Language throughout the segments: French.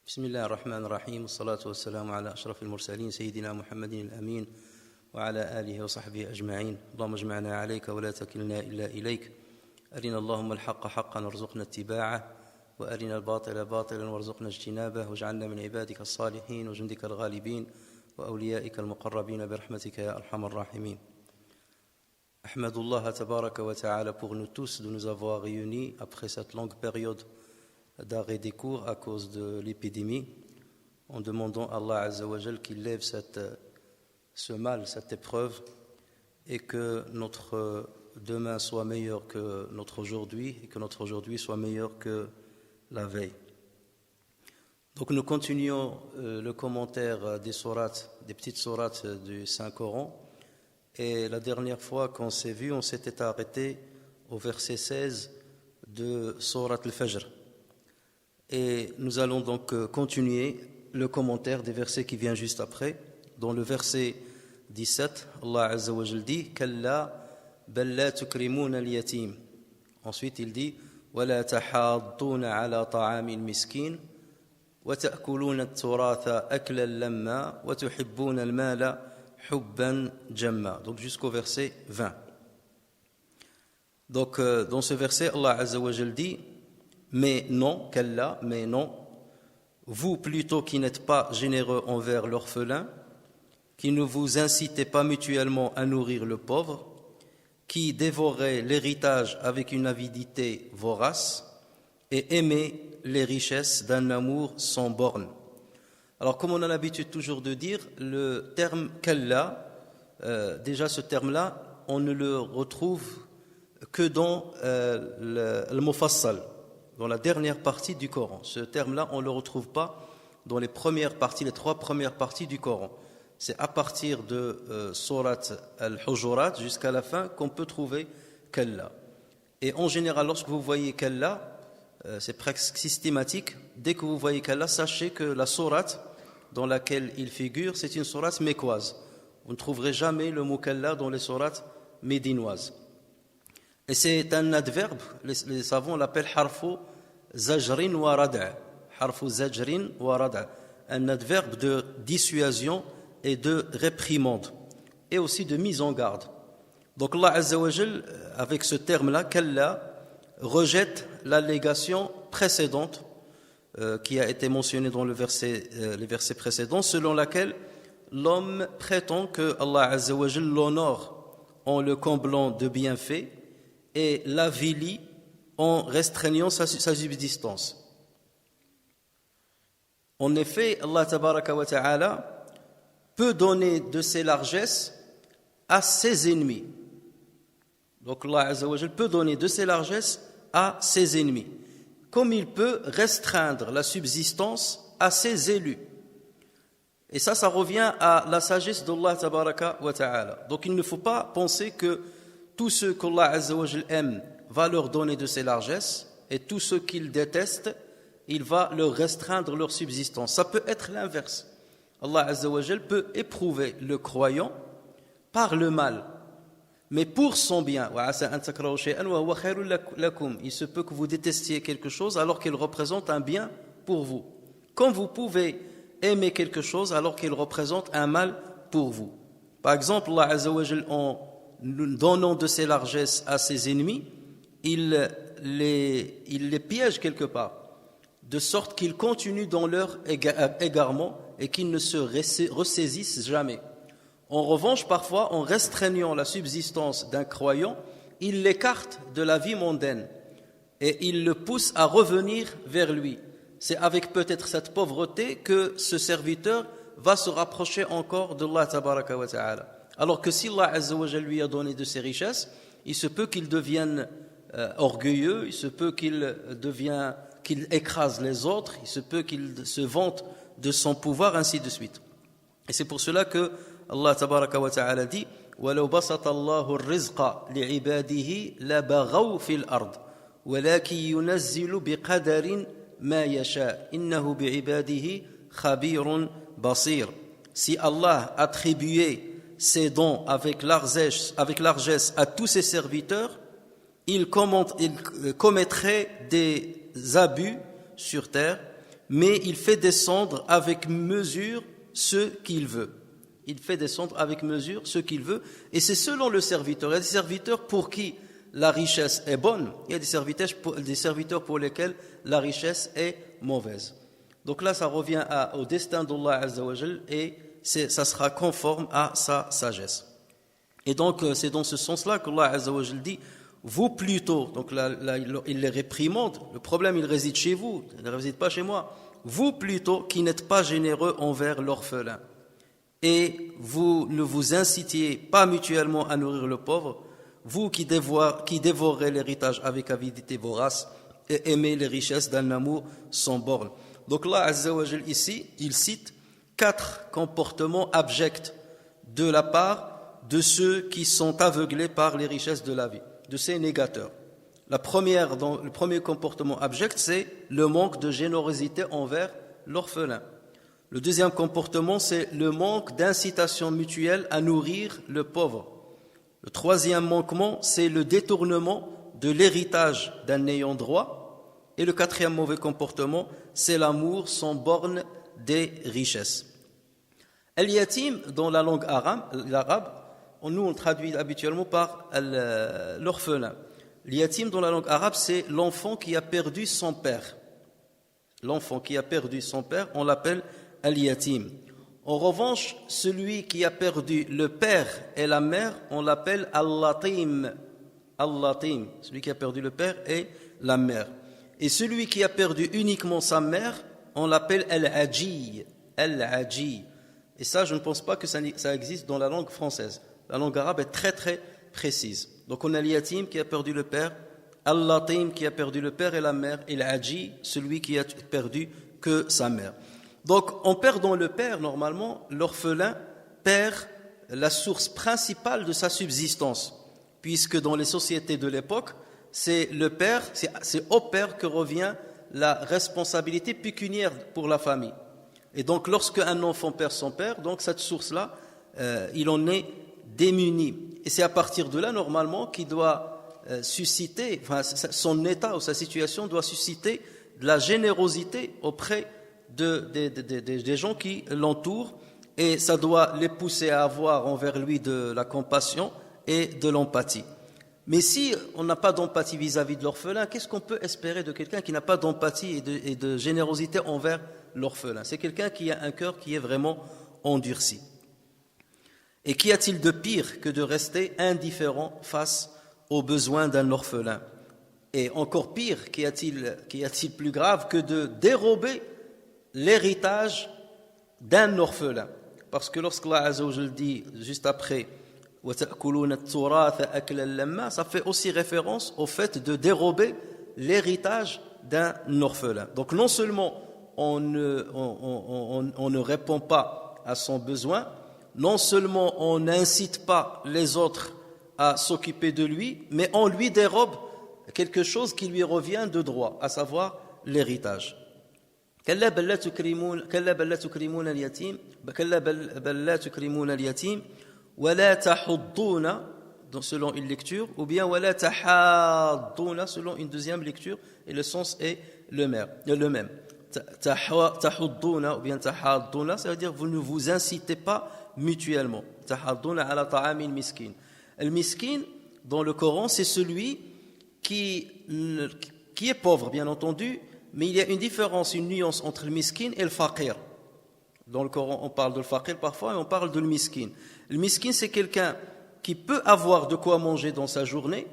بسم الله الرحمن الرحيم والصلاة والسلام على أشرف المرسلين سيدنا محمد الأمين وعلى آله وصحبه أجمعين. اللهم اجمعنا عليك ولا تكلنا إلا إليك. أرنا اللهم الحق حقا وارزقنا اتباعه وأرنا الباطل باطلا وارزقنا اجتنابه واجعلنا من عبادك الصالحين وجندك الغالبين وأوليائك المقربين برحمتك يا أرحم الراحمين. أحمد الله تبارك وتعالى pour nous tous de nous avoir réunis après cette longue période d'arrêt des cours à cause de l'épidémie, en demandant à Allah Azza wa Jal qu'il lève ce mal, cette épreuve, et que notre demain soit meilleur que notre aujourd'hui, et que notre aujourd'hui soit meilleur que la veille. Donc nous continuons le commentaire des sourates, des petites sourates du Saint-Coran, et la dernière fois qu'on s'est vu, on s'était arrêté au verset 16 de sourate al-Fajr. Et nous allons donc continuer le commentaire des versets qui viennent juste après. Dans le verset 17, Allah Azza wa Jal dit Kalla bal la tukrimuna al-yatim. Ensuite il dit Wala tahadduna ala ta'amil miskin wa ta'kuluna at-turatha aklan lamma wa tuhibbuna al-mala hubban jamma. Donc jusqu'au verset 20. Donc dans ce verset, Allah Azza wa Jal dit mais non, Kalla, mais non, vous plutôt qui n'êtes pas généreux envers l'orphelin, qui ne vous incitez pas mutuellement à nourrir le pauvre, qui dévorez l'héritage avec une avidité vorace et aimez les richesses d'un amour sans borne. Alors comme on a l'habitude toujours de dire, le terme Kalla, déjà ce terme-là, on ne le retrouve que dans le Mufassal, dans la dernière partie du Coran. Ce terme-là, on ne le retrouve pas dans les premières parties, les trois premières parties du Coran. C'est à partir de Surat al-Hujurat jusqu'à la fin qu'on peut trouver Kalla. Et en général, lorsque vous voyez Kalla, c'est presque systématique. Dès que vous voyez Kalla, sachez que la sourate dans laquelle il figure, c'est une sourate mécoise. Vous ne trouverez jamais le mot Kalla dans les sourates médinoises. Et c'est un adverbe, les savants l'appellent harfu zajrin wa rad'a. Harfu zajrin wa rad'a. Un adverbe de dissuasion et de réprimande. Et aussi de mise en garde. Donc Allah Azza wa Jal, avec ce terme-là, Kalla, rejette l'allégation précédente qui a été mentionnée dans les versets précédents, selon laquelle l'homme prétend que Allah Azza wa Jal l'honore en le comblant de bienfaits et l'avilit en restreignant sa subsistance. En effet, Allah Tabaraka wa Ta'ala peut donner de ses largesses à ses ennemis. Donc Allah Azza wa Jal peut donner de ses largesses à ses ennemis, comme il peut restreindre la subsistance à ses élus. Et ça revient à la sagesse d'Allah Tabaraka wa Ta'ala. Donc il ne faut pas penser que tous ceux qu'Allah Azza wa Jal aime va leur donner de ses largesses, et tous ceux qu'il déteste, il va leur restreindre leur subsistance. Ça peut être l'inverse. Allah Azza wa Jal peut éprouver le croyant par le mal, mais pour son bien. Il se peut que vous détestiez quelque chose alors qu'il représente un bien pour vous. Comme vous pouvez aimer quelque chose alors qu'il représente un mal pour vous. Par exemple, Allah Azza wa Jal, en donnant de ses largesses à ses ennemis, il les piège quelque part, de sorte qu'ils continuent dans leur égarement et qu'ils ne se ressaisissent jamais. En revanche, parfois, en restreignant la subsistance d'un croyant, il l'écarte de la vie mondaine et il le pousse à revenir vers lui. C'est avec peut-être cette pauvreté que ce serviteur va se rapprocher encore d'Allah Tabaraka wa Ta'ala. Alors que si Allah Azza wa Jal lui a donné de ses richesses, il se peut qu'il devienne orgueilleux, il se peut qu'il écrase les autres, il se peut qu'il se vante de son pouvoir, ainsi de suite. Et c'est pour cela que Allah Tabaraka wa Ta'ala dit وَلَوْ بَسَطَ اللَّهُ الرِّزْقَ لِعِبَادِهِ لَبَغَوْا فِي الْأَرْضِ وَلَكِنْ يُنَزِّلُ بِقَدَرٍ مَا يَشَاءُ إِنَّهُ بِعِبَادِهِ خَبِيرٌ بَصِيرٌ. Si Allah attribuait ses dons avec largesse à tous ses serviteurs, il commettrait des abus sur terre mais il fait descendre avec mesure ce qu'il veut. Il fait descendre avec mesure ce qu'il veut, et c'est selon le serviteur. Il y a des serviteurs pour qui la richesse est bonne, il y a des serviteurs pour lesquels la richesse est mauvaise. Donc là, ça revient au destin d'Allah Azza wa Jal, et ça sera conforme à sa sagesse. Et donc, c'est dans ce sens-là qu'Allah Azza wa Jal dit, vous plutôt, donc là, il les réprimande, le problème il réside chez vous, il ne réside pas chez moi, vous plutôt qui n'êtes pas généreux envers l'orphelin, et vous ne vous incitiez pas mutuellement à nourrir le pauvre, vous qui dévorez l'héritage avec avidité vorace et aimez les richesses d'un amour sans borne. Donc là, Azza wa Jal, ici, il cite 4 comportements abjects de la part de ceux qui sont aveuglés par les richesses de la vie, de ces négateurs. Le premier comportement abject, c'est le manque de générosité envers l'orphelin. Le deuxième comportement, c'est le manque d'incitation mutuelle à nourrir le pauvre. Le troisième manquement, c'est le détournement de l'héritage d'un ayant droit. Et le quatrième mauvais comportement, c'est l'amour sans borne des richesses. Al-yatim, dans la langue l'arabe, nous on traduit habituellement par l'orphelin. Al-yatim, dans la langue arabe, c'est l'enfant qui a perdu son père. L'enfant qui a perdu son père, on l'appelle al-yatim. En revanche, celui qui a perdu le père et la mère, on l'appelle al-latim. Al-latim, celui qui a perdu le père et la mère. Et celui qui a perdu uniquement sa mère, on l'appelle al-aji. Al-aji. Et ça, je ne pense pas que ça existe dans la langue française. La langue arabe est très très précise. Donc on a al-yatim qui a perdu le père, al-latim qui a perdu le père et la mère, et al-aji, celui qui a perdu que sa mère. Donc, en perdant le père, normalement, l'orphelin perd la source principale de sa subsistance, puisque dans les sociétés de l'époque, c'est au père que revient la responsabilité pécuniaire pour la famille. Et donc, lorsque un enfant perd son père, donc cette source-là, il en est démuni. Et c'est à partir de là, normalement, qu'il doit susciter, son état ou sa situation doit susciter de la générosité auprès des gens qui l'entourent, et ça doit les pousser à avoir envers lui de la compassion et de l'empathie. Mais si on n'a pas d'empathie vis-à-vis de l'orphelin, qu'est-ce qu'on peut espérer de quelqu'un qui n'a pas d'empathie et de générosité envers l'orphelin? C'est quelqu'un qui a un cœur qui est vraiment endurci. Et qu'y a-t-il de pire que de rester indifférent face aux besoins d'un orphelin? Et encore pire, qu'y a-t-il plus grave que de dérober l'héritage d'un orphelin? Parce que lorsqu'Allah Azza wa Jal dit juste après ça fait aussi référence au fait de dérober l'héritage d'un orphelin. Donc non seulement on ne répond pas à son besoin, non seulement on n'incite pas les autres à s'occuper de lui, mais on lui dérobe quelque chose qui lui revient de droit, à savoir l'héritage. كلا بل لا تكرمون اليتيم ولا تحضون selon une lecture, ou bien ولا تحاضون selon une deuxième lecture, et le sens est le même. تحضون ou bien تحاضون, ça veut dire vous ne vous incitez pas mutuellement. تحاضون على طعام المسكين. Le miskin dans le Coran, c'est celui qui est pauvre, bien entendu, mais il y a une différence, une nuance entre le miskin et le faqir. Dans le Coran, on parle de le faqir parfois et on parle de le miskin. Le miskin, c'est quelqu'un qui peut avoir de quoi manger dans sa journée,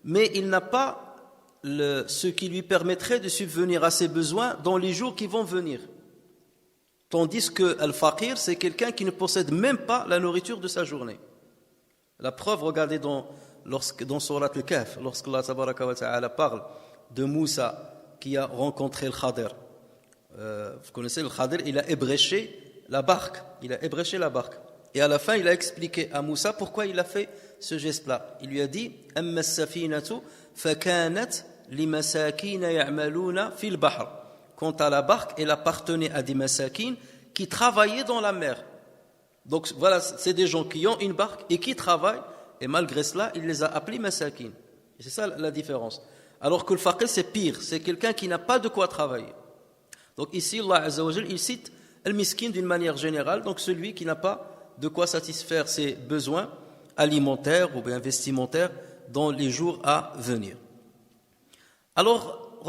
mais il n'a pas ce qui lui permettrait de subvenir à ses besoins dans les jours qui vont venir. Tandis que le faqir, c'est quelqu'un qui ne possède même pas la nourriture de sa journée. La preuve, regardez dans Surat al-Kahf, lorsque Allah tabaraka wa ta'ala parle de Moussa qui a rencontré le Khadir. Vous connaissez le Khadir, il a ébréché la barque. Et à la fin, il a expliqué à Moussa pourquoi il a fait ce geste-là. Il lui a dit أَمَّا السَّفِينَةُ فَكَانَتْ لِمَسَاكِينَ يَعْمَلُونَ فِي الْبَحْرِ. Quant à la barque, elle appartenait à des masakines qui travaillaient dans la mer. Donc voilà, c'est des gens qui ont une barque et qui travaillent, et malgré cela, il les a appelés masakines. Et c'est ça la différence. Alors que le faqir, c'est pire, c'est quelqu'un qui n'a pas de quoi travailler. Donc ici, Allah Azza wa Jal, il cite al-miskin d'une manière générale, donc celui qui n'a pas de quoi satisfaire ses besoins alimentaires ou bien vestimentaires dans les jours à venir. Alors,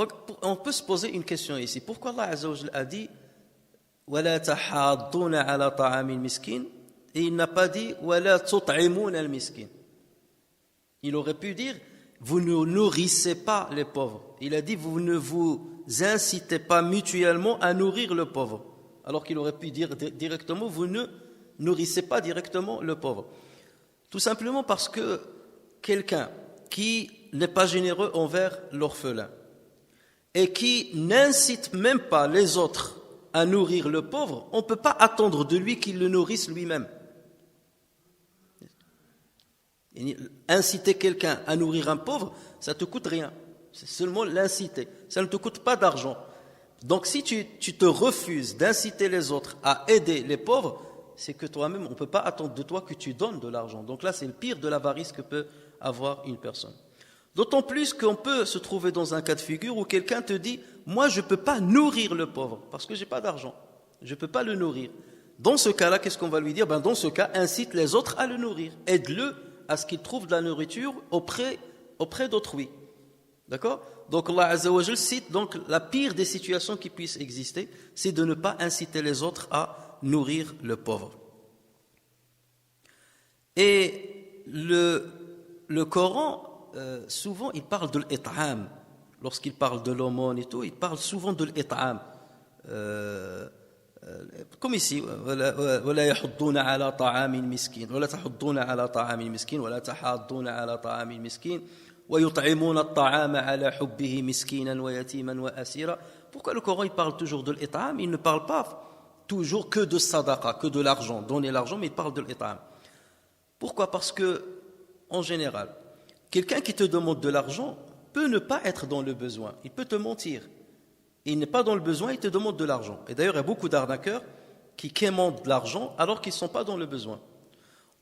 on peut se poser une question ici. Pourquoi Allah Azza wa Jal a dit وَلَا تَحَاضُّونَ عَلَى طَعَامِ الْمِسْكِينِ et il n'a pas dit وَلَا تُطْعِمُونَ الْمِسْكِينَ. Il aurait pu dire vous ne nourrissez pas les pauvres. Il a dit vous ne vous incitez pas mutuellement à nourrir le pauvre. Alors qu'il aurait pu dire directement vous ne nourrissez pas directement le pauvre. Tout simplement parce que quelqu'un qui n'est pas généreux envers l'orphelin et qui n'incite même pas les autres à nourrir le pauvre, on ne peut pas attendre de lui qu'il le nourrisse lui-même. Inciter quelqu'un à nourrir un pauvre, ça ne te coûte rien. C'est seulement l'inciter. Ça ne te coûte pas d'argent. Donc si tu te refuses d'inciter les autres à aider les pauvres, c'est que toi-même, on ne peut pas attendre de toi que tu donnes de l'argent. Donc là, c'est le pire de l'avarice que peut avoir une personne. D'autant plus qu'on peut se trouver dans un cas de figure où quelqu'un te dit « Moi, je ne peux pas nourrir le pauvre parce que je n'ai pas d'argent. Je ne peux pas le nourrir. » Dans ce cas-là, qu'est-ce qu'on va lui dire ? Dans ce cas, incite les autres à le nourrir. Aide-le à ce qu'il trouve de la nourriture auprès d'autrui. D'accord ? Donc Allah Azza wa Jal cite donc la pire des situations qui puissent exister, c'est de ne pas inciter les autres à nourrir le pauvre. Et le Coran, souvent, il parle de l'it'am. Lorsqu'il parle de l'aumône et tout, il parle souvent de l'it'am. Comme ici, ولا يحضون على طعام المسكين ولا تحضون على طعام المسكين ولا تحاضون على طعام المسكين ويطعمون الطعام على حبه مسكينا ويتيما وأسيرا. Pourquoi le Coran il parle toujours de l'it'am? Il ne parle pas toujours que de sadaqa, que de l'argent, donner l'argent, mais il parle de l'it'am. Pourquoi? Parce que, en général, quelqu'un qui te demande de l'argent peut ne pas être dans le besoin. Il peut te mentir. Il n'est pas dans le besoin, il te demande de l'argent. Et d'ailleurs, il y a beaucoup d'arnaqueurs qui quémandent de l'argent alors qu'ils ne sont pas dans le besoin.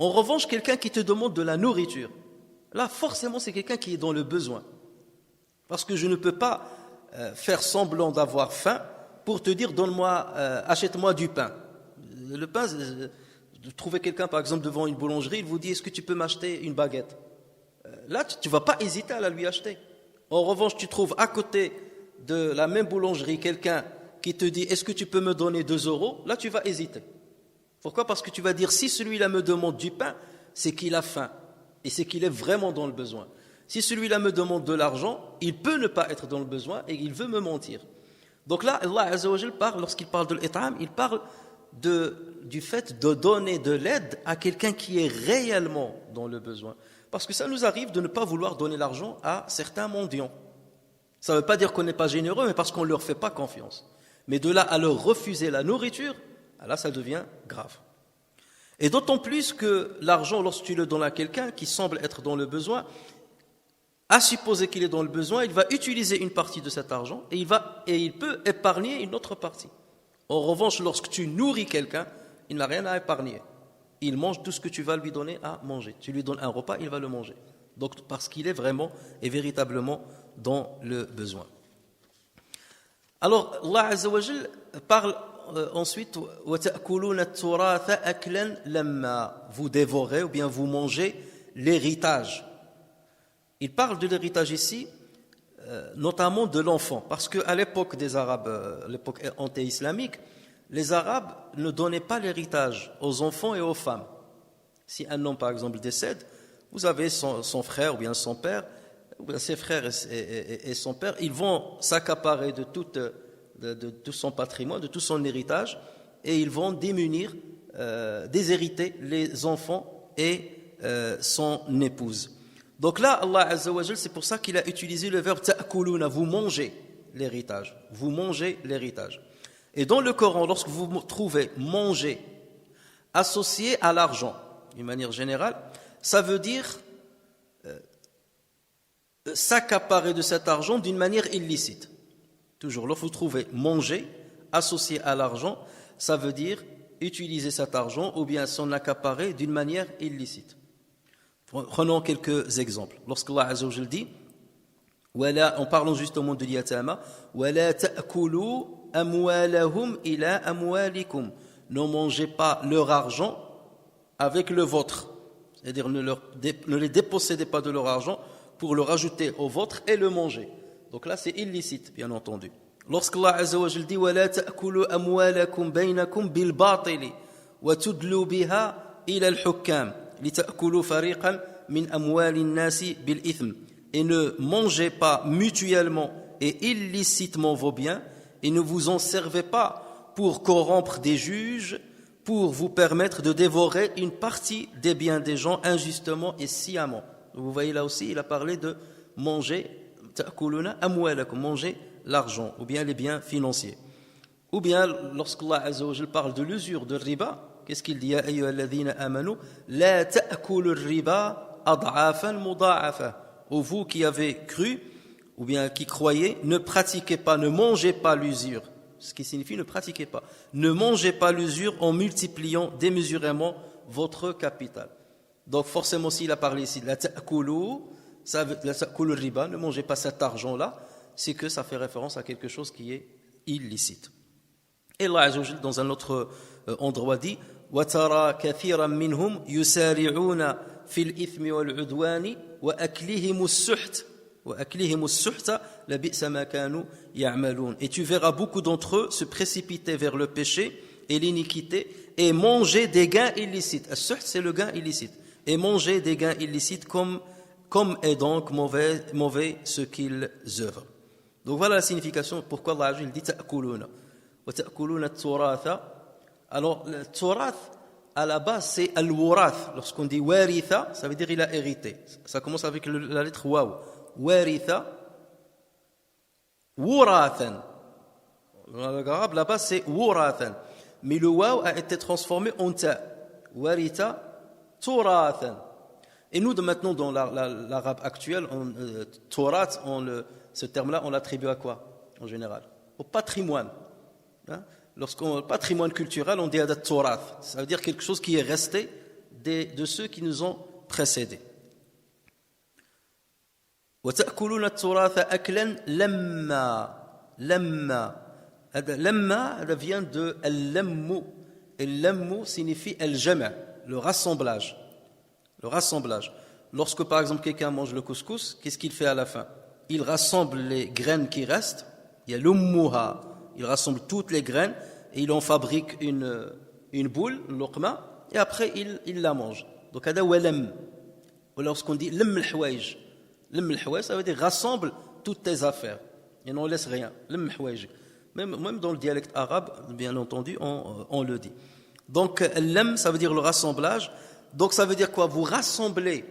En revanche, quelqu'un qui te demande de la nourriture, là, forcément, c'est quelqu'un qui est dans le besoin. Parce que je ne peux pas faire semblant d'avoir faim pour te dire, achète-moi du pain. Le pain, trouvez quelqu'un, par exemple, devant une boulangerie, il vous dit, est-ce que tu peux m'acheter une baguette? Là, tu ne vas pas hésiter à la lui acheter. En revanche, tu trouves à côté de la même boulangerie quelqu'un qui te dit, est-ce que tu peux me donner 2 €? Là, tu vas hésiter. Pourquoi? Parce que tu vas dire, si celui-là me demande du pain, c'est qu'il a faim. Et c'est qu'il est vraiment dans le besoin. Si celui-là me demande de l'argent, il peut ne pas être dans le besoin et il veut me mentir. Donc là, Allah Azza wa Jal parle, lorsqu'il parle de l'it'am, il parle du fait de donner de l'aide à quelqu'un qui est réellement dans le besoin. Parce que ça nous arrive de ne pas vouloir donner l'argent à certains mendiants. Ça ne veut pas dire qu'on n'est pas généreux, mais parce qu'on ne leur fait pas confiance. Mais de là à leur refuser la nourriture, là ça devient grave. Et d'autant plus que l'argent, lorsque tu le donnes à quelqu'un qui semble être dans le besoin, à supposer qu'il est dans le besoin, il va utiliser une partie de cet argent et il peut épargner une autre partie. En revanche, lorsque tu nourris quelqu'un, il n'a rien à épargner. Il mange tout ce que tu vas lui donner à manger. Tu lui donnes un repas, il va le manger. Donc, parce qu'il est vraiment et véritablement dans le besoin. Alors, Allah Azza wa Jal parle ensuite وَتَأْكُلُونَ التُّرَاثَ أَكْلًا لَمَّا. Vous dévorez ou bien vous mangez l'héritage. Il parle de l'héritage ici, notamment de l'enfant, parce qu'à l'époque des Arabes, l'époque anté-islamique, les Arabes ne donnaient pas l'héritage aux enfants et aux femmes. Si un homme, par exemple, décède, vous avez son frère ou bien son père, ou bien ses frères et son père, ils vont s'accaparer de tout son patrimoine, de tout son héritage, et ils vont démunir, déshériter les enfants et son épouse. Donc là, Allah Azza wa Jal, c'est pour ça qu'il a utilisé le verbe ta'kuluna, vous mangez l'héritage. Vous mangez l'héritage. Et dans le Coran, lorsque vous trouvez manger associé à l'argent, d'une manière générale, ça veut dire s'accaparer de cet argent d'une manière illicite. Toujours, lorsque vous trouvez manger associé à l'argent, ça veut dire utiliser cet argent ou bien s'en accaparer d'une manière illicite. Prenons quelques exemples. Lorsqu'Allah Azza wa Jal dit, en parlant justement de l'yatama, وَلَا تَأْكُلُوا أموالهم إلى أموالكم. Ne mangez pas leur argent avec le vôtre. C'est-à-dire ne les dépossédez pas de leur argent pour le rajouter au vôtre et le manger. Donc là, c'est illicite, bien entendu. Lorsqu'Allah Azza wa Jalla dit وَلَا تَأْكُلُوا أَمْوَالَكُمْ بَيْنَكُمْ بِالْبَاطِلِ وَتُدْلُوا بِهَا إِلَى الْحُكَّامِ لِتَأْكُلُوا فَرِيقًا مِنْ أَمْوَالِ النَّاسِ بِالْإِثْمِ. Et ne mangez pas mutuellement et illicitement vos biens, et ne vous en servez pas pour corrompre des juges, pour vous permettre de dévorer une partie des biens des gens injustement et sciemment. Vous voyez là aussi, il a parlé de manger, ta'kuluna amwalakum, manger l'argent, ou bien les biens financiers. Ou bien, lorsqu'Allah Azza wa Jalla parle de l'usure, de riba, qu'est-ce qu'il dit? Ya ayyuhalladhina amanu, la ta'kulu riba ad'afan mudha'afa. Ou vous qui avez cru, ou bien qui croyez, ne pratiquez pas, ne mangez pas l'usure. Ce qui signifie ne pratiquez pas. Ne mangez pas l'usure en multipliant démesurément votre capital. Donc forcément, s'il a parlé ici de la ta'kulu, la ta'kulu riba, ne mangez pas cet argent-là, c'est que ça fait référence à quelque chose qui est illicite. Et Allah Azza wa Jalla, dans un autre endroit, dit وَتَرَى كَثِيرًا مِّنْهُمْ يُسَارِعُونَ فِي الْإِثْمِ وَالْعُدْوَانِ وَأَكْلِهِمُ السُّحْتَ وَأَكْلِهِمُ السُّحْتَ لَبِئْسَ مَا كَانُوا يَعْمَلُونَ. Et tu verras beaucoup d'entre eux se précipiter vers le péché et l'iniquité et manger des gains illicites. As-suht, c'est le gain illicite. Et manger des gains illicites comme est donc mauvais ce qu'ils œuvrent. Donc voilà la signification pourquoi Allah il dit ta'kuluna wa ta'kuluna at-turatha. Alors le turath à la base c'est al-wurath. Lorsqu'on dit waritha, ça veut dire il a hérité. Ça commence avec la lettre waw. Waritha wurathan. Dans le arabe là-bas c'est wurathan. Mais le waw a été transformé en ta. Waritha turathan. Et nous, maintenant, dans l'arabe actuel, Taurat, ce terme-là, on l'attribue à quoi, en général? Au patrimoine. Hein? Lorsqu'on patrimoine culturel, on dit Adat Taurat. Ça veut dire quelque chose qui est resté de ceux qui nous ont précédés. وَتَأْكُلُونَ التُّرَاثَ أَكْلًا لَمَّا. Lamma, elle vient de al-lammu. Et lammu signifie al-jama', le rassemblage. Le rassemblage. Lorsque par exemple quelqu'un mange le couscous, qu'est-ce qu'il fait à la fin? Il rassemble les graines qui restent, il y a l'ummuha, il rassemble toutes les graines et il en fabrique une boule, luqma, et après il la mange. Donc hada wa lam. Ou lorsqu'on dit lam al-hawaj, ça veut dire rassemble toutes tes affaires et n'en laisse rien. Lam al-hawaj. Même dans le dialecte arabe, bien entendu, on le dit. Donc lam, ça veut dire le rassemblage. Donc ça veut dire quoi? Vous rassemblez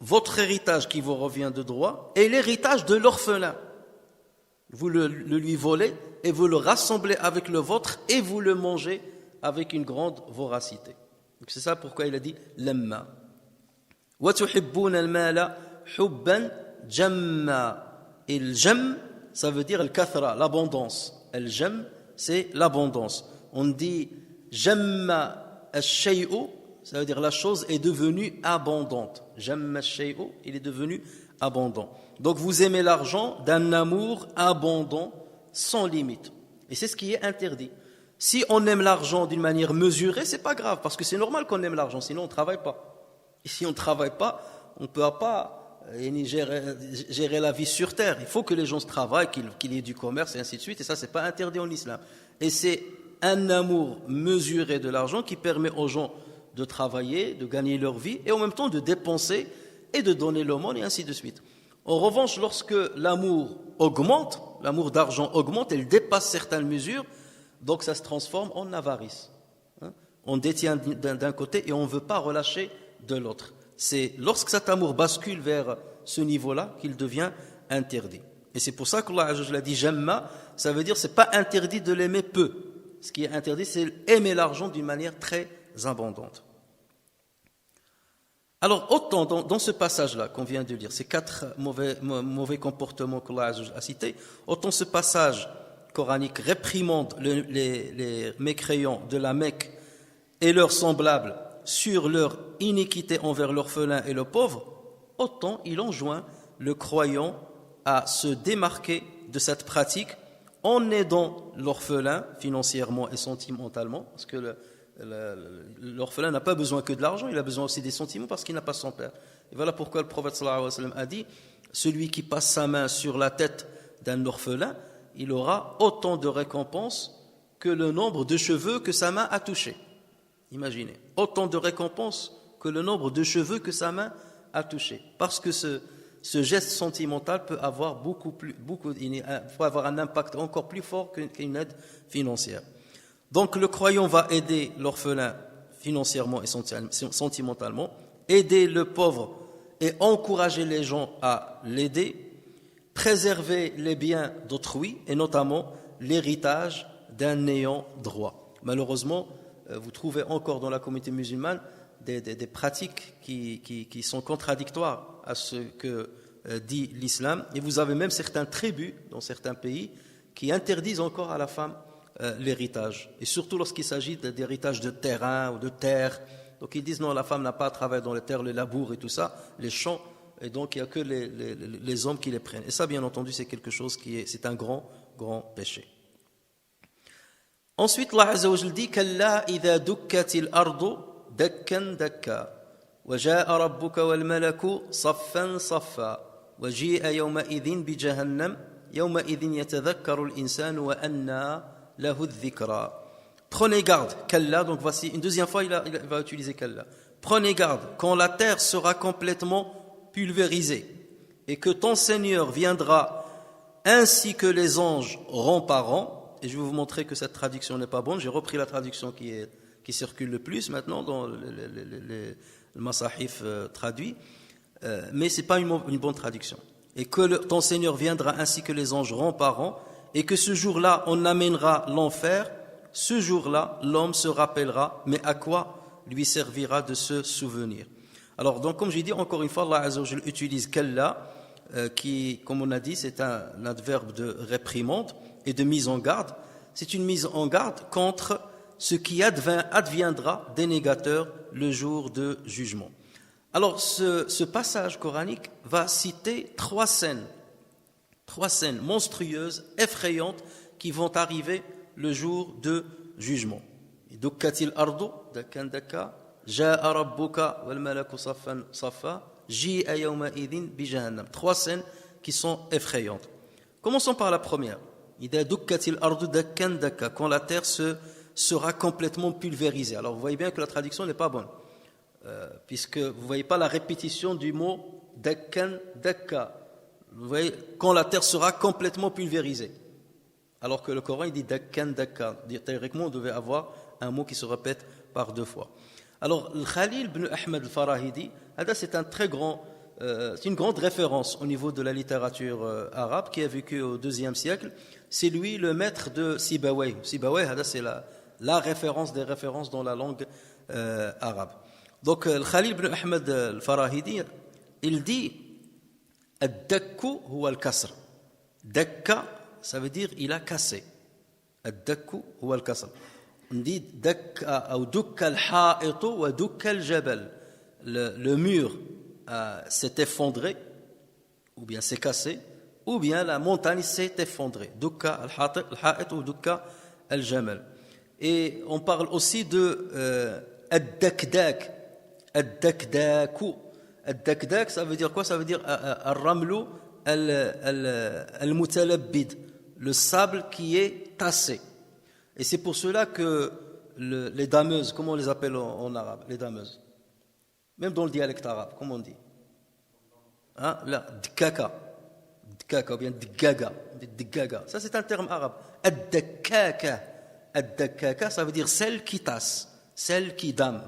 votre héritage qui vous revient de droit et l'héritage de l'orphelin. Vous le lui volez et vous le rassemblez avec le vôtre et vous le mangez avec une grande voracité. Donc c'est ça pourquoi il a dit lamma. Wa tuhibbuna al-mala hubban jamma. Et le jam, ça veut dire al-kathra, l'abondance. Al-jam, c'est l'abondance. On dit jamma al-shay'u. Ça veut dire la chose est devenue abondante. Jamma shay'u, il est devenu abondant. Donc vous aimez l'argent d'un amour abondant, sans limite. Et c'est ce qui est interdit. Si on aime l'argent d'une manière mesurée, c'est pas grave, parce que c'est normal qu'on aime l'argent, sinon on ne travaille pas. Et si on ne travaille pas, on ne peut pas gérer la vie sur terre. Il faut que les gens se travaillent, qu'il y ait du commerce et ainsi de suite, et ça c'est pas interdit en islam. Et c'est un amour mesuré de l'argent qui permet aux gens de travailler, de gagner leur vie et en même temps de dépenser et de donner l'aumône et ainsi de suite. En revanche, lorsque l'amour augmente, l'amour d'argent augmente, elle dépasse certaines mesures, donc ça se transforme en avarice. On détient d'un côté et on ne veut pas relâcher de l'autre. C'est lorsque cet amour bascule vers ce niveau-là qu'il devient interdit. Et c'est pour ça qu'Allah a dit jamma, ça veut dire c'est pas interdit de l'aimer peu. Ce qui est interdit, c'est aimer l'argent d'une manière très abondante. Alors, autant dans ce passage-là qu'on vient de lire, ces 4 mauvais comportements qu'Allah a cités, autant ce passage coranique réprimande les mécréants de la Mecque et leurs semblables sur leur iniquité envers l'orphelin et le pauvre, autant il enjoint le croyant à se démarquer de cette pratique en aidant l'orphelin financièrement et sentimentalement, parce que l'orphelin n'a pas besoin que de l'argent, il a besoin aussi des sentiments parce qu'il n'a pas son père. Et voilà pourquoi le prophète sallallahu alayhi wa sallam a dit, celui qui passe sa main sur la tête d'un orphelin, il aura autant de récompenses que le nombre de cheveux que sa main a touché. Imaginez, autant de récompenses que le nombre de cheveux que sa main a touché. Parce que ce geste sentimental peut avoir peut avoir un impact encore plus fort qu'une aide financière. Donc le croyant va aider l'orphelin financièrement et sentimentalement, aider le pauvre et encourager les gens à l'aider, préserver les biens d'autrui et notamment l'héritage d'un n'ayant droit. Malheureusement, vous trouvez encore dans la communauté musulmane des pratiques qui sont contradictoires à ce que dit l'islam. Et vous avez même certaines tribus dans certains pays qui interdisent encore à la femme l'héritage. Et surtout lorsqu'il s'agit d'héritage de terrain ou de terre. Donc ils disent non, la femme n'a pas à travailler dans les terres, les labours et tout ça, les champs, et donc il n'y a que les hommes qui les prennent. Et ça, bien entendu, c'est quelque chose c'est un grand, grand péché. Ensuite, Allah Azza wa Jalla dit Kalla idha dukkatil ardu dakkan dakka wa ja'a rabbuka wal malaku saffan saffa wa ji'a yawma idhin bi jahannam yawma idhin yatadhakkaru al insanu wa anna lahu dhikra. Prenez garde, Kalla, donc voici une deuxième fois il va utiliser Kalla. Prenez garde quand la terre sera complètement pulvérisée et que ton Seigneur viendra ainsi que les anges rang par rang. Et je vais vous montrer que cette traduction n'est pas bonne. J'ai repris la traduction qui circule le plus maintenant dans le Masahif traduit, mais ce n'est pas une bonne traduction. Et que ton Seigneur viendra ainsi que les anges rang par rang, et que ce jour-là on amènera l'enfer. Ce jour-là l'homme se rappellera, mais à quoi lui servira de se souvenir? Alors donc comme j'ai dit encore une fois, Allah Azza wa Jalla utilise Kalla, qui comme on a dit c'est un adverbe de réprimande et de mise en garde. C'est une mise en garde contre ce qui adviendra des négateurs le jour de jugement. Alors ce passage coranique va citer trois scènes monstrueuses, effrayantes, qui vont arriver le jour de jugement. Dukkatil ardu dakkan dakka, ja'a rabbuka wal malaku saffan saffa, ji'a yawma idhin bi jahannam. Trois scènes qui sont effrayantes. Commençons par la première. Idha dukkatil ardu dakkan dakka, quand la terre sera complètement pulvérisée. Alors vous voyez bien que la traduction n'est pas bonne, puisque vous ne voyez pas la répétition du mot dakkan dakka. Vous voyez, quand la terre sera complètement pulvérisée. Alors que le Coran il dit dakkan dakka. Théoriquement on devait avoir un mot qui se répète par deux fois. Alors le Khalil ibn Ahmed al-Farahidi, c'est une grande référence au niveau de la littérature arabe, qui a vécu au IIe siècle. C'est lui le maître de Sibawayh. Sibawayh, c'est la référence des références dans la langue arabe. Donc le Khalil ibn Ahmed al-Farahidi, il dit Ad-dakku huwa al-kasr. Dakka, ça veut dire il a cassé. Ad-dakku huwa al-kasr. On dit dakka ou dukka al-ha'itu wa dukka al-jabal. Le mur s'est effondré, ou bien s'est cassé, ou bien la montagne s'est effondrée. Dukka al-ha'it ou dukka al-jamal. Et on parle aussi de ad-dakdak. Ad-dakdaku. Ad-dakdak, ça veut dire quoi? Ça veut dire al-ramlu al-mutalabbid, le sable qui est tassé. Et c'est pour cela que les dameuses, comment on les appelle en arabe, les dameuses, même dans le dialecte arabe, comment on dit? Hein? Là, dkaka, ou bien dgaga. Ça c'est un terme arabe. Ad-dakkaka. Ad-dakkaka, ça veut dire celle qui tasse, celle qui dame.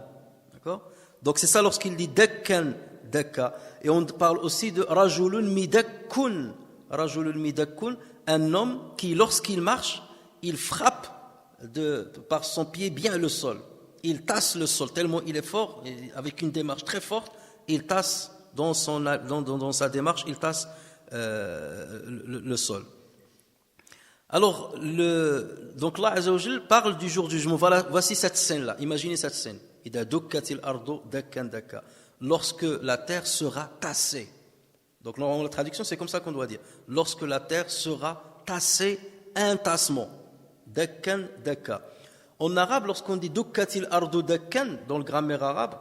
D'accord? Donc c'est ça lorsqu'il dit dakkan dakka. Et on parle aussi de rajulun midakkun. Rajulun midakkun, un homme qui lorsqu'il marche, il frappe par son pied bien le sol. Il tasse le sol tellement il est fort, et avec une démarche très forte, il tasse dans sa démarche, il tasse le sol. Alors, donc là, Azza wa Jal parle du jour du jugement. Voici cette scène-là. Imaginez cette scène. Ida dukkatil ardu dakkan dakka. Lorsque la terre sera tassée. Donc, dans la traduction, c'est comme ça qu'on doit dire. Lorsque la terre sera tassée un tassement. Dakkan, dakka. En arabe, lorsqu'on dit dukkatil ardu dakkan, dans le grammaire arabe,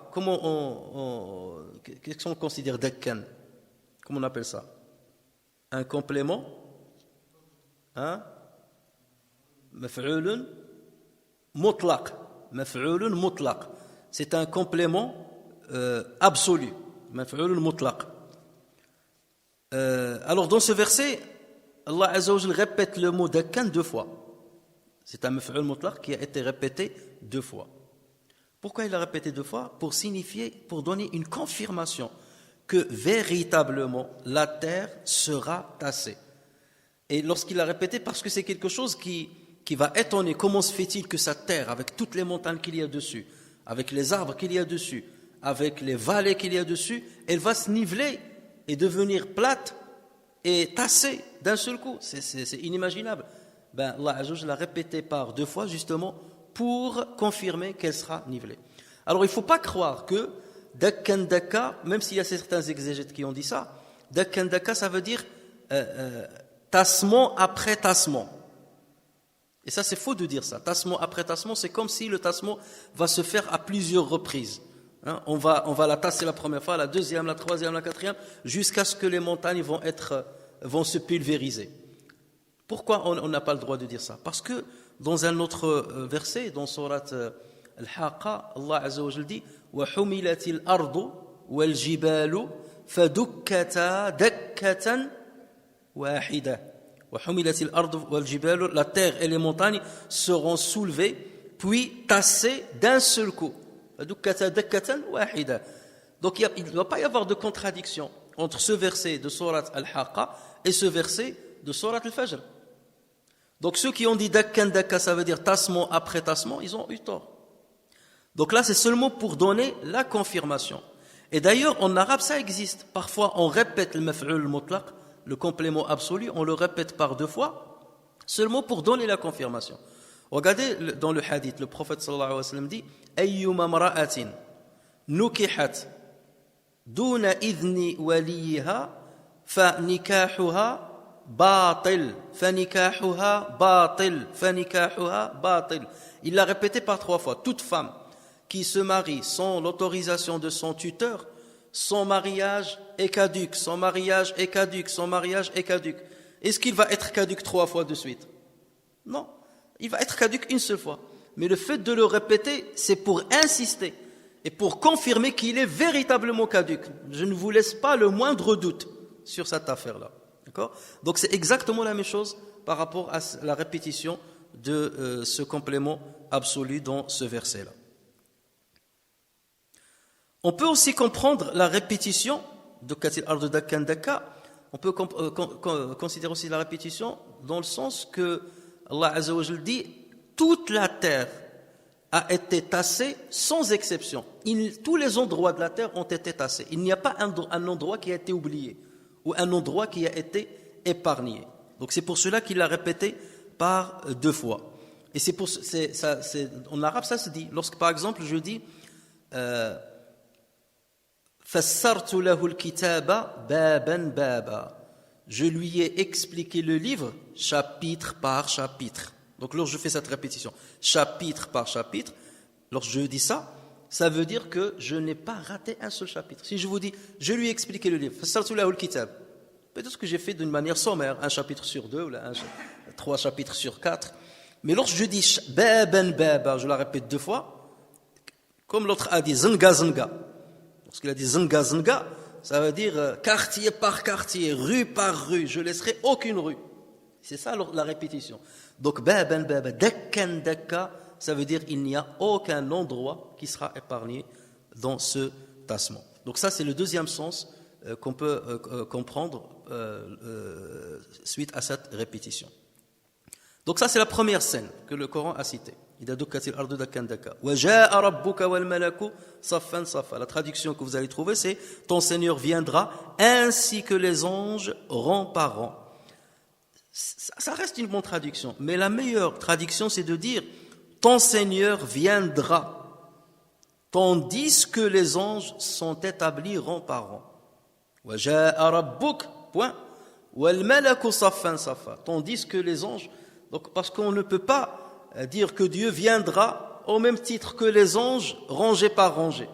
qu'est-ce qu'on considère dakkan? Comment on appelle ça? Un complément? Hein? Maf'ulun mutlaq. Maf'ulun mutlaq. C'est un complément absolu. Maf'ulun mutlaq. Alors dans ce verset, Allah Azza wa Jal répète le mot dakkan 2 fois. C'est un maf'ul mutlaq qui a été répété 2 fois. Pourquoi il l'a répété 2 fois? Pour signifier, pour donner une confirmation que véritablement la terre sera tassée. Et lorsqu'il l'a répété, parce que c'est quelque chose qui va étonner. Comment se fait-il que cette terre, avec toutes les montagnes qu'il y a dessus, avec les arbres qu'il y a dessus, avec les vallées qu'il y a dessus, elle va se niveler et devenir plate et tassée d'un seul coup? C'est inimaginable. Allah Azza wa Jalla l'a répété par 2 fois justement pour confirmer qu'elle sera nivelée. Alors il ne faut pas croire que dakkan dakka, même s'il y a certains exégètes qui ont dit ça, dakkan dakka ça veut dire tassement après tassement. Et ça c'est faux de dire ça. Tassement après tassement, c'est comme si le tassement va se faire à plusieurs reprises. Hein, on va la tasser la première fois, la deuxième, la troisième, la quatrième, jusqu'à ce que les montagnes vont se pulvériser. Pourquoi on n'a pas le droit de dire ça? Parce que dans un autre verset, dans Surat Al-Haqqa, Allah Azza wa Jalla dit وَحُمِلَتِ الْأَرْضُ وَالْجِبَالُ فَدُكَّتَا دَكَّةً وَاحِدَةً وَحُمِلَتِ الْأَرْضُ وَالْجِبَالُ. La terre et les montagnes seront soulevées puis tassées d'un seul coup. فَدُكَّتَا دَكَّةً وَاحِدَةً. Donc il ne doit pas y avoir de contradiction entre ce verset de Surat Al-Haqqa et ce verset de Surat Al-Fajr. Donc ceux qui ont dit dakkan dakka, ça veut dire tassement après tassement, ils ont eu tort. Donc là c'est seulement pour donner la confirmation. Et d'ailleurs en arabe ça existe. Parfois on répète le maf'ul mutlaq, le complément absolu, on le répète par 2 fois, seulement pour donner la confirmation. Regardez dans le hadith, le prophète sallallahu alayhi wa sallam dit ayyuma mra'atin nukihat duna idhni waliha fa nikahuha باطل فنكاحها باطل فنكاحها باطل. Il l'a répété par 3 fois. Toute femme qui se marie sans l'autorisation de son tuteur, son mariage est caduc, son mariage est caduc, son mariage est caduc. Est-ce qu'il va être caduc 3 fois de suite? Non, il va être caduc une seule fois. Mais le fait de le répéter, c'est pour insister et pour confirmer qu'il est véritablement caduc. Je ne vous laisse pas le moindre doute sur cette affaire-là. D'accord? Donc c'est exactement la même chose par rapport à la répétition de ce complément absolu dans ce verset-là. On peut aussi comprendre la répétition de Katil Ardu Dakkan Dakka. On peut considérer aussi la répétition dans le sens que Allah Azza wa Jal dit toute la terre a été tassée sans exception. Tous les endroits de la terre ont été tassés. Il n'y a pas un endroit qui a été oublié ou un endroit qui a été épargné. Donc c'est pour cela qu'il l'a répété par 2 fois. Et en arabe ça se dit. Lorsque par exemple je dis فَسَّرْتُ لَهُ الْكِتَابَ بَابًا بَابًا. Je lui ai expliqué le livre chapitre par chapitre. Donc lorsque je fais cette répétition, chapitre par chapitre, lorsque je dis ça, ça veut dire que je n'ai pas raté un seul chapitre. Si je vous dis, je lui ai expliqué le livre, فَسَّرْتُ لَهُ الْكِتَابَ, peut-être que j'ai fait d'une manière sommaire, un chapitre sur 2, ou 3 chapitres sur 4. Mais lorsque je dis بَابًا بَابًا, je la répète 2 fois, comme l'autre a dit, zanga zanga. Lorsqu'il a dit zanga zanga, ça veut dire quartier par quartier, rue par rue, je laisserai aucune rue. C'est ça la répétition. Donc baban baba, dakkan dakka, ça veut dire il n'y a aucun endroit qui sera épargné dans ce tassement. Donc ça c'est le deuxième sens qu'on peut comprendre suite à cette répétition. Donc ça c'est la première scène que le Coran a citée. La traduction que vous allez trouver, c'est ton Seigneur viendra ainsi que les anges rang par rang. Ça reste une bonne traduction, mais la meilleure traduction c'est de dire ton Seigneur viendra tandis que les anges sont établis rang par rang. Point. Tandis que les anges, Donc, parce qu'on ne peut pas dire que Dieu viendra au même titre que les anges, rangée par rangée.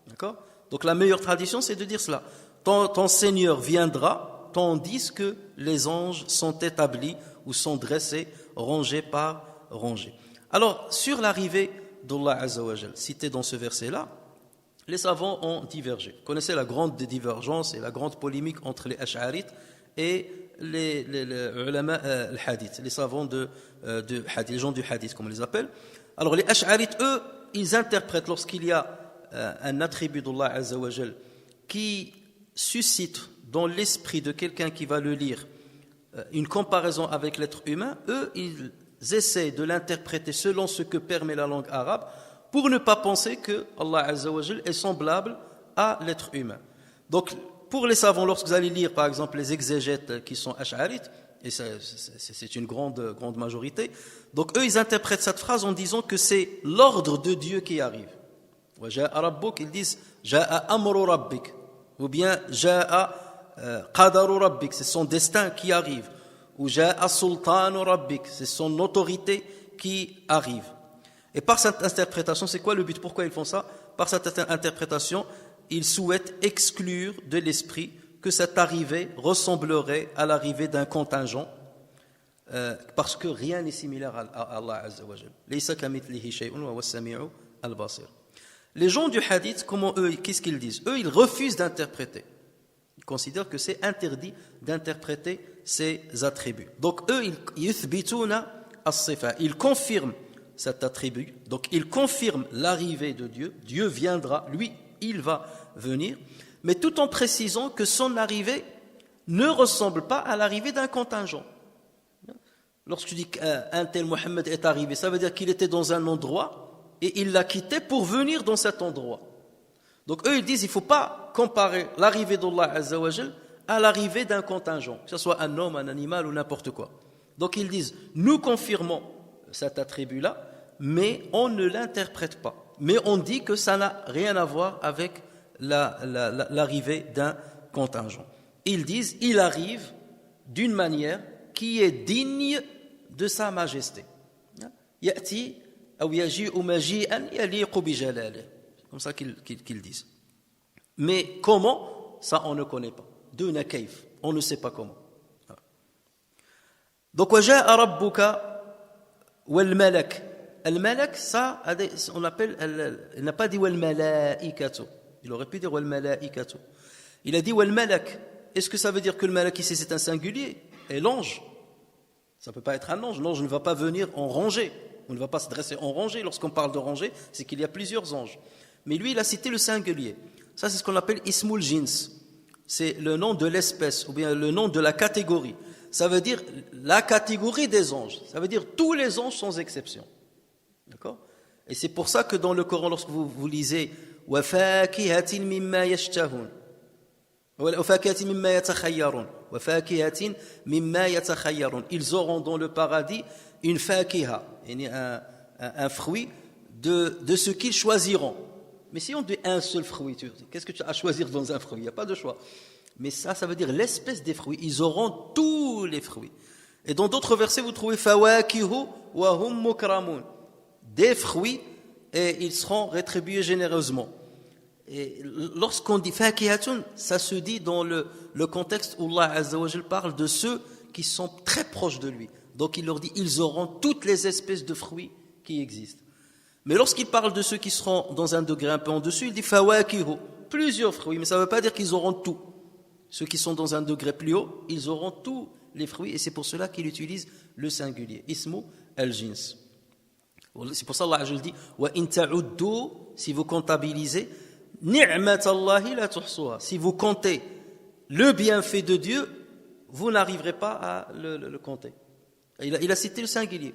D'accord? Donc la meilleure tradition, c'est de dire cela. Ton Seigneur viendra, tandis que les anges sont établis ou sont dressés, rangés par rangée. Alors, sur l'arrivée d'Allah Azza wa Jal, cité dans ce verset-là, les savants ont divergé. Vous connaissez la grande divergence et la grande polémique entre les Ash'arites et les ulama al-hadith, les savants de hadith, les gens du hadith, comme on les appelle. Alors, les Ash'arites, eux, ils interprètent lorsqu'il y a un attribut d'Allah Azza wa Jal qui suscite dans l'esprit de quelqu'un qui va le lire une comparaison avec l'être humain, eux, ils essaient de l'interpréter selon ce que permet la langue arabe pour ne pas penser que Allah Azza wa Jal est semblable à l'être humain. Donc, pour les savants, lorsque vous allez lire, par exemple, les exégètes qui sont ash'arites, et c'est une grande majorité, donc eux, ils interprètent cette phrase en disant que c'est l'ordre de Dieu qui arrive. Ils disent « Ja'a amru rabbik » ou bien « Ja'a qadaru rabbik » c'est son destin qui arrive, ou « Ja'a sultanu rabbik » c'est son autorité qui arrive. Et par cette interprétation, c'est quoi le but? Pourquoi ils font ça? Par cette interprétation, ils souhaitent exclure de l'esprit que cette arrivée ressemblerait à l'arrivée d'un contingent, parce que rien n'est similaire à Allah Azza wa Jal. Laysa kamithlihi shay'un wa huwa as-sami'u al-basir. Les gens du hadith, comment eux, qu'est-ce qu'ils disent? Eux, ils refusent d'interpréter. Ils considèrent que c'est interdit d'interpréter ces attributs. Donc eux, ils yuthbituna as-sifa, ils confirment cet attribut. Donc ils confirment l'arrivée de Dieu. Dieu viendra, lui, il va venir, mais tout en précisant que son arrivée ne ressemble pas à l'arrivée d'un contingent. Lorsque tu dis qu'un tel Mohammed est arrivé, ça veut dire qu'il était dans un endroit et il l'a quitté pour venir dans cet endroit. Donc eux, ils disent, il ne faut pas comparer l'arrivée d'Allah Azza wa Jal à l'arrivée d'un contingent, que ce soit un homme, un animal ou n'importe quoi. Donc ils disent, nous confirmons cet attribut-là, mais on ne l'interprète pas. Mais on dit que ça n'a rien à voir avec l'arrivée d'un contingent. Ils disent, il arrive d'une manière qui est digne de sa majesté. Ya'ti ou yaji'u maji'an yaliqu bi jalalihi. C'est comme ça qu'ils disent. Mais comment? Ça, on ne connaît pas. Duna kayf. On ne sait pas comment. Donc, wa ja'a rabbuka wal malak. Al-malak, ça, on appelle, il n'a pas dit wal malaikatu. Il aurait pu dire wal malaikatu. Il a dit wal malak. Est-ce que ça veut dire que le malak ici c'est un singulier? Et l'ange, ça ne peut pas être un ange. L'ange ne va pas venir en rangée. On ne va pas se dresser en rangée. Lorsqu'on parle de rangée, c'est qu'il y a plusieurs anges. Mais lui, il a cité le singulier. Ça, c'est ce qu'on appelle ismul jins. C'est le nom de l'espèce ou bien le nom de la catégorie. Ça veut dire la catégorie des anges. Ça veut dire tous les anges sans exception. D'accord? Et c'est pour ça que dans le Coran, lorsque vous lisez وَفَاكِهَةٍ مِمَّا يَشْتَهُونَ وَفَاكِهَةٍ مِمَّا يَتَخَيَّرُونَ وَفَاكِهَةٍ مِمَّا يَتَخَيَّرُونَ ils auront dans le paradis une fakiha, un fruit de ce qu'ils choisiront. Mais si on dit un seul fruit, qu'est-ce que tu as à choisir dans un fruit? Il n'y a pas de choix. Mais ça veut dire l'espèce des fruits. Ils auront tous les fruits. Et dans d'autres versets, vous trouvez فَوَاكِهُ وَهُمْ مُكْرَمُونَ des fruits et ils seront rétribués généreusement. Et lorsqu'on dit fakihatun, ça se dit dans le contexte où Allah Azza wa Jal parle de ceux qui sont très proches de lui. Donc il leur dit, ils auront toutes les espèces de fruits qui existent. Mais lorsqu'il parle de ceux qui seront dans un degré un peu en dessus, il dit fawakihu, plusieurs fruits, mais ça ne veut pas dire qu'ils auront tout. Ceux qui sont dans un degré plus haut, ils auront tous les fruits, et c'est pour cela qu'il utilise le singulier, ismu al-jins. C'est pour ça Allah dit wa in ta'uddu, si vous comptabilisez ni'matallahi la tuhsuha, si vous comptez le bienfait de Dieu, vous n'arriverez pas à le compter. Il a cité le singulier.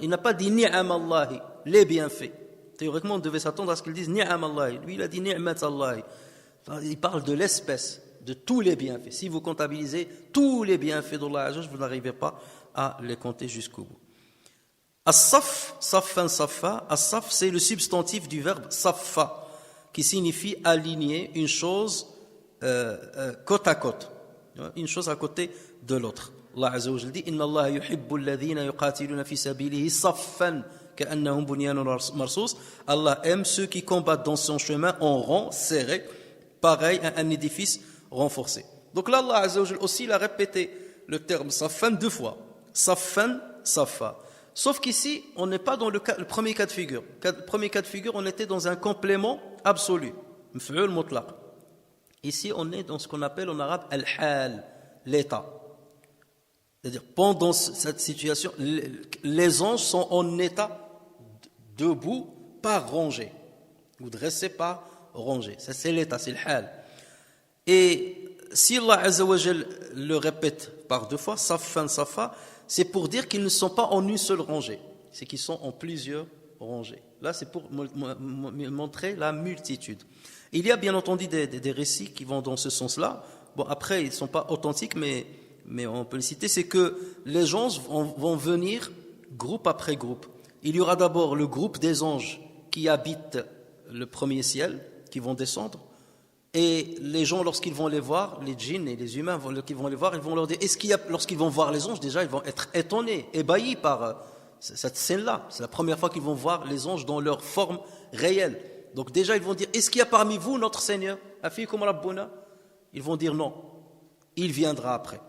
Il n'a pas dit ni'amallahi, les bienfaits. Théoriquement, on devait s'attendre à ce qu'il dise ni'amallahi. Lui, il a dit ni'matallahi. Il parle de l'espèce, de tous les bienfaits. Si vous comptabilisez tous les bienfaits d'Allah, vous n'arrivez pas à les compter jusqu'au bout. As-saf, saffan saffa, as-saf c'est le substantif du verbe saffa qui signifie aligner une chose côte à côte, une chose à côté de l'autre. Allah Azza wa Jalla dit Inna Allah yuhibbu alladhina yuqatiluna fi sabilihi saffan ka'annahum bunyanun marsus. Allah aime ceux qui combattent dans son chemin en rang serré, pareil à un édifice renforcé. Donc là, Allah Azza wa Jalla aussi il a répété le terme saffan 2 fois. Saffan, saffa. Sauf qu'ici, on n'est pas dans le premier cas de figure. Le premier cas de figure, on était dans un complément absolu. Mf'ul mutlaq. Ici, on est dans ce qu'on appelle en arabe al-hal, l'état. C'est-à-dire, pendant cette situation, les anges sont en état debout, pas rangés, ou dressés, pas rangés. Ça, c'est l'état, c'est le hal. Et si Allah Azza wa Jal le répète par 2 fois, saffan, safa, c'est pour dire qu'ils ne sont pas en une seule rangée, c'est qu'ils sont en plusieurs rangées. Là, c'est pour montrer la multitude. Il y a bien entendu des récits qui vont dans ce sens-là. Bon, après, ils ne sont pas authentiques, mais on peut les citer. C'est que les anges vont venir groupe après groupe. Il y aura d'abord le groupe des anges qui habitent le premier ciel, qui vont descendre. Et les gens, lorsqu'ils vont les voir, les djinns et les humains, qui vont les voir, ils vont leur dire, lorsqu'ils vont voir les anges, déjà, ils vont être étonnés, ébahis par cette scène-là. C'est la première fois qu'ils vont voir les anges dans leur forme réelle. Donc déjà, ils vont dire, est-ce qu'il y a parmi vous notre Seigneur? Afikum Rabbuna? Ils vont dire non. Il viendra après.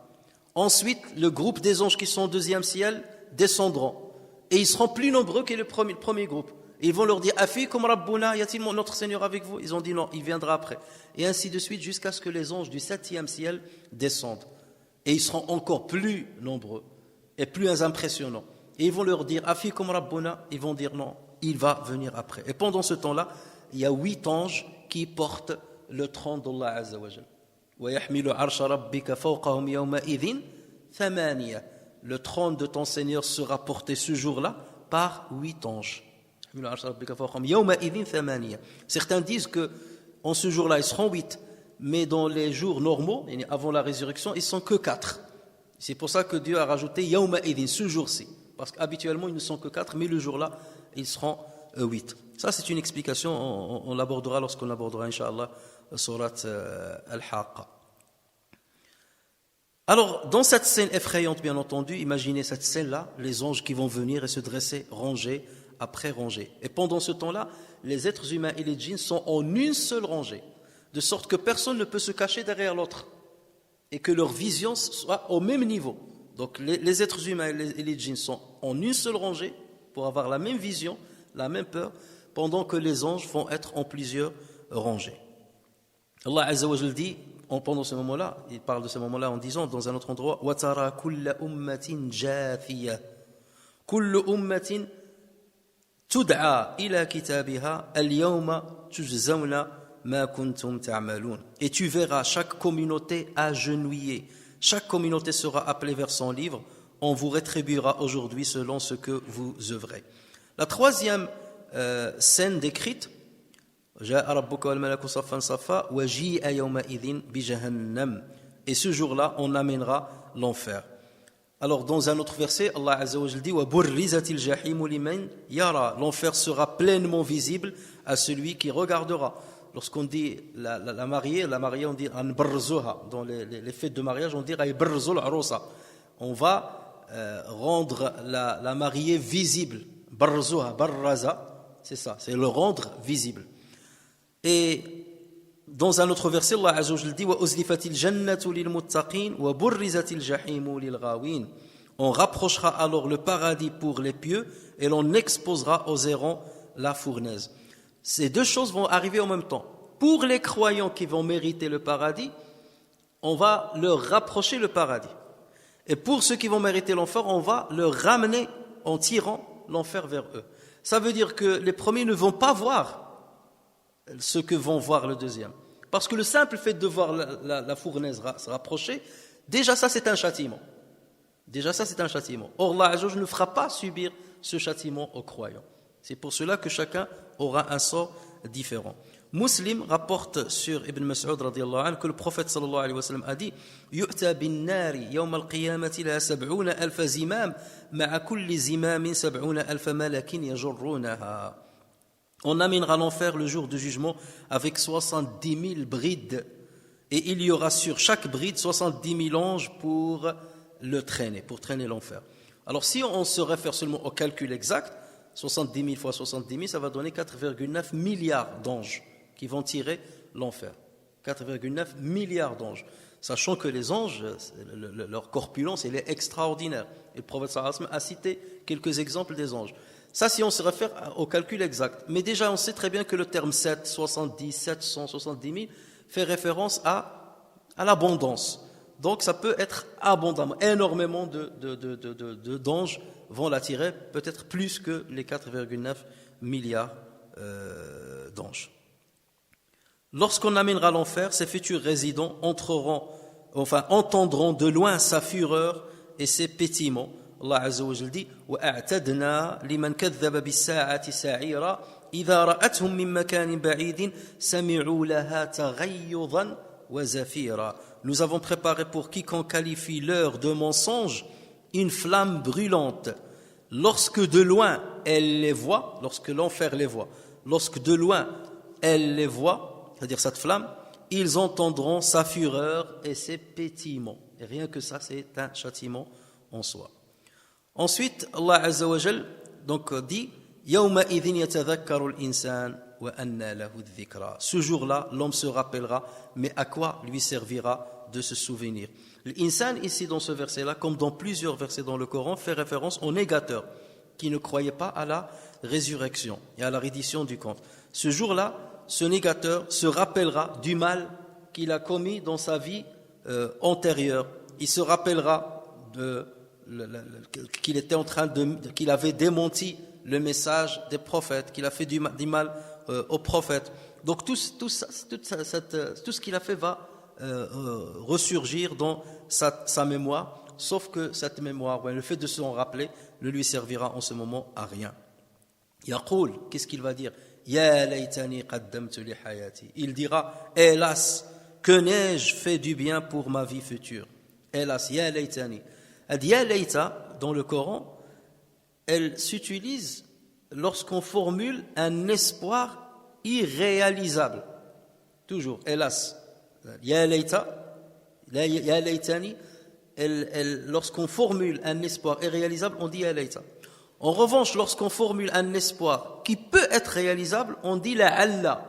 Ensuite, le groupe des anges qui sont au 2e ciel descendront. Et ils seront plus nombreux que le premier groupe. Et ils vont leur dire, Afikum Rabbuna, y a-t-il notre Seigneur avec vous? Ils ont dit non, il viendra après. Et ainsi de suite jusqu'à ce que les anges du 7e ciel descendent. Et ils seront encore plus nombreux et plus impressionnants. Et ils vont leur dire, Afikum Rabbuna, ils vont dire non, il va venir après. Et pendant ce temps-là, il y a 8 anges qui portent le trône d'Allah Azza wa Jal. وَيَحْمِلُ عَرْشَ رَبِّكَ فَوْقَهُمْ يَوْمَئِذٍ ثَمَانِيَةٌ. Le trône de ton Seigneur sera porté ce jour-là par 8 anges. Certains disent que en ce jour-là, ils seront 8, mais dans les jours normaux, avant la résurrection, ils ne sont que 4. C'est pour ça que Dieu a rajouté Yawma idin, ce jour-ci. Parce qu'habituellement, ils ne sont que 4, mais le jour-là, ils seront 8. Ça, c'est une explication, on l'abordera lorsqu'on abordera, Inch'Allah, Surat Al-Haqqa. Alors, dans cette scène effrayante, bien entendu, imaginez cette scène-là, les anges qui vont venir et se dresser, rangés après rangée. Et pendant ce temps-là, les êtres humains et les djinns sont en une seule rangée, de sorte que personne ne peut se cacher derrière l'autre et que leur vision soit au même niveau. Donc les êtres humains et les djinns sont en une seule rangée pour avoir la même vision, la même peur, pendant que les anges vont être en plusieurs rangées. Allah Azza wa Jalla dit, pendant ce moment-là, il parle de ce moment-là en disant dans un autre endroit, وَتَرَى كُلَّ أُمَّةٍ جَاثِيَةٍ كُلُّ أُمَّةٍ تُدْعَى إِلَى كِتَابِهَا الْيَوْمَ تُجْزَوْنَ مَا كُنْتُمْ تَعْمَلُونَ. Et tu verras chaque communauté agenouillée. Chaque communauté sera appelée vers son livre. On vous rétribuera aujourd'hui selon ce que vous œuvrez. La troisième scène décrite, جاء ربك والملك صفا صفا وجيء يومئذ بجهنم. Et ce jour-là, on amènera l'enfer. Alors, dans un autre verset, Allah Azza wa Jalla dit وَبُرِّزَتِ الْجَحِيمُ لِمَنْ يَرَى. L'enfer sera pleinement visible à celui qui regardera. Lorsqu'on dit la mariée, on dit anbarzuha. Dans les fêtes de mariage, on dit aybarzul arusa. On va rendre la mariée visible. Barzuha, barraza, c'est ça, c'est le rendre visible. Et dans un autre verset, Allah Azza wa Jalla dit وَأُزْلِفَتِ الْجَنَّةُ لِلْمُتَّقِينَ وَبُرِّزَتِ الْجَحِيمُ لِلْغَاوِينَ. On rapprochera alors le paradis pour les pieux et l'on exposera aux errants la fournaise. Ces deux choses vont arriver en même temps. Pour les croyants qui vont mériter le paradis, on va leur rapprocher le paradis. Et pour ceux qui vont mériter l'enfer, on va leur ramener en tirant l'enfer vers eux. Ça veut dire que les premiers ne vont pas voir ce que vont voir le deuxième. Parce que le simple fait de voir la fournaise se rapprocher, déjà ça c'est un châtiment. Or Allah Azza wa Jalla ne fera pas subir ce châtiment aux croyants. C'est pour cela que chacun aura un sort différent. Muslim rapporte sur Ibn Mas'ud radiyallahu anhu que le prophète sallallahu alayhi wa sallam a dit yu'ta bin nari yawm al-qiyamati la 70,000 zimam ma'a kulli zimamin 70,000 malakin yajurrunaha. On amènera l'enfer le jour du jugement avec 70 000 brides et il y aura sur chaque bride 70 000 anges pour pour traîner l'enfer. Alors si on se réfère seulement au calcul exact, 70 000 fois 70 000, ça va donner 4,9 milliards d'anges qui vont tirer l'enfer. 4,9 milliards d'anges. Sachant que les anges, leur corpulence, elle est extraordinaire. Et le prophète sallallahu alayhi wa sallam a cité quelques exemples des anges. Ça, si on se réfère au calcul exact. Mais déjà, on sait très bien que le terme 7, 70, 700, 70 000 fait référence à l'abondance. Donc, ça peut être abondamment. Énormément d'anges vont l'attirer, peut-être plus que les 4,9 milliards d'anges. Lorsqu'on amènera l'enfer, ces futurs résidents entendront de loin sa fureur et ses pétillements. Allah Azza wa Jalla dit وَأَعْتَدْنَا لِمَنْ كَذَّبَ بِالسَّاعَةِ سَعِيرًا إِذَا رَأَتْهُمْ مِنْ مَكَانٍ بَعِيدٍ سَمِعُوا لَهَا تَغَيُّظًا وَزَفِيرًا. Nous avons préparé pour quiconque qualifie l'heure de mensonge une flamme brûlante. Lorsque de loin elle les voit, lorsque l'enfer les voit, lorsque de loin elle les voit, c'est-à-dire cette flamme, ils entendront sa fureur et ses pétillements. Et rien que ça, c'est un châtiment en soi. Ensuite, Allah Azza wa Jal donc dit يَوْمَ إِذٍ يَتَذَكَّرُ الْإِنسَانُ وَأَنَّى لَهُ الذِّكْرَى. Ce jour-là, l'homme se rappellera, mais à quoi lui servira de se souvenir? L'insan, ici dans ce verset-là, comme dans plusieurs versets dans le Coran, fait référence aux négateurs qui ne croyaient pas à la résurrection et à la reddition du compte. Ce jour-là, ce négateur se rappellera du mal qu'il a commis dans sa vie antérieure. Il se rappellera qu'il avait démenti le message des prophètes, qu'il a fait du mal aux prophètes. Donc tout ce qu'il a fait va ressurgir dans sa mémoire, sauf que cette mémoire, le fait de s'en rappeler, ne lui servira en ce moment à rien. Yaqul, qu'est-ce qu'il va dire? Ya laytani qaddamtu li hayati. Il dira, hélas, que n'ai-je fait du bien pour ma vie future? Hélas, ya laytani. Ya layta, dans le Coran, elle s'utilise lorsqu'on formule un espoir irréalisable. Toujours, hélas. Ya layta, ya laytani, lorsqu'on formule un espoir irréalisable, on dit ya layta. En revanche, lorsqu'on formule un espoir qui peut être réalisable, on dit la'alla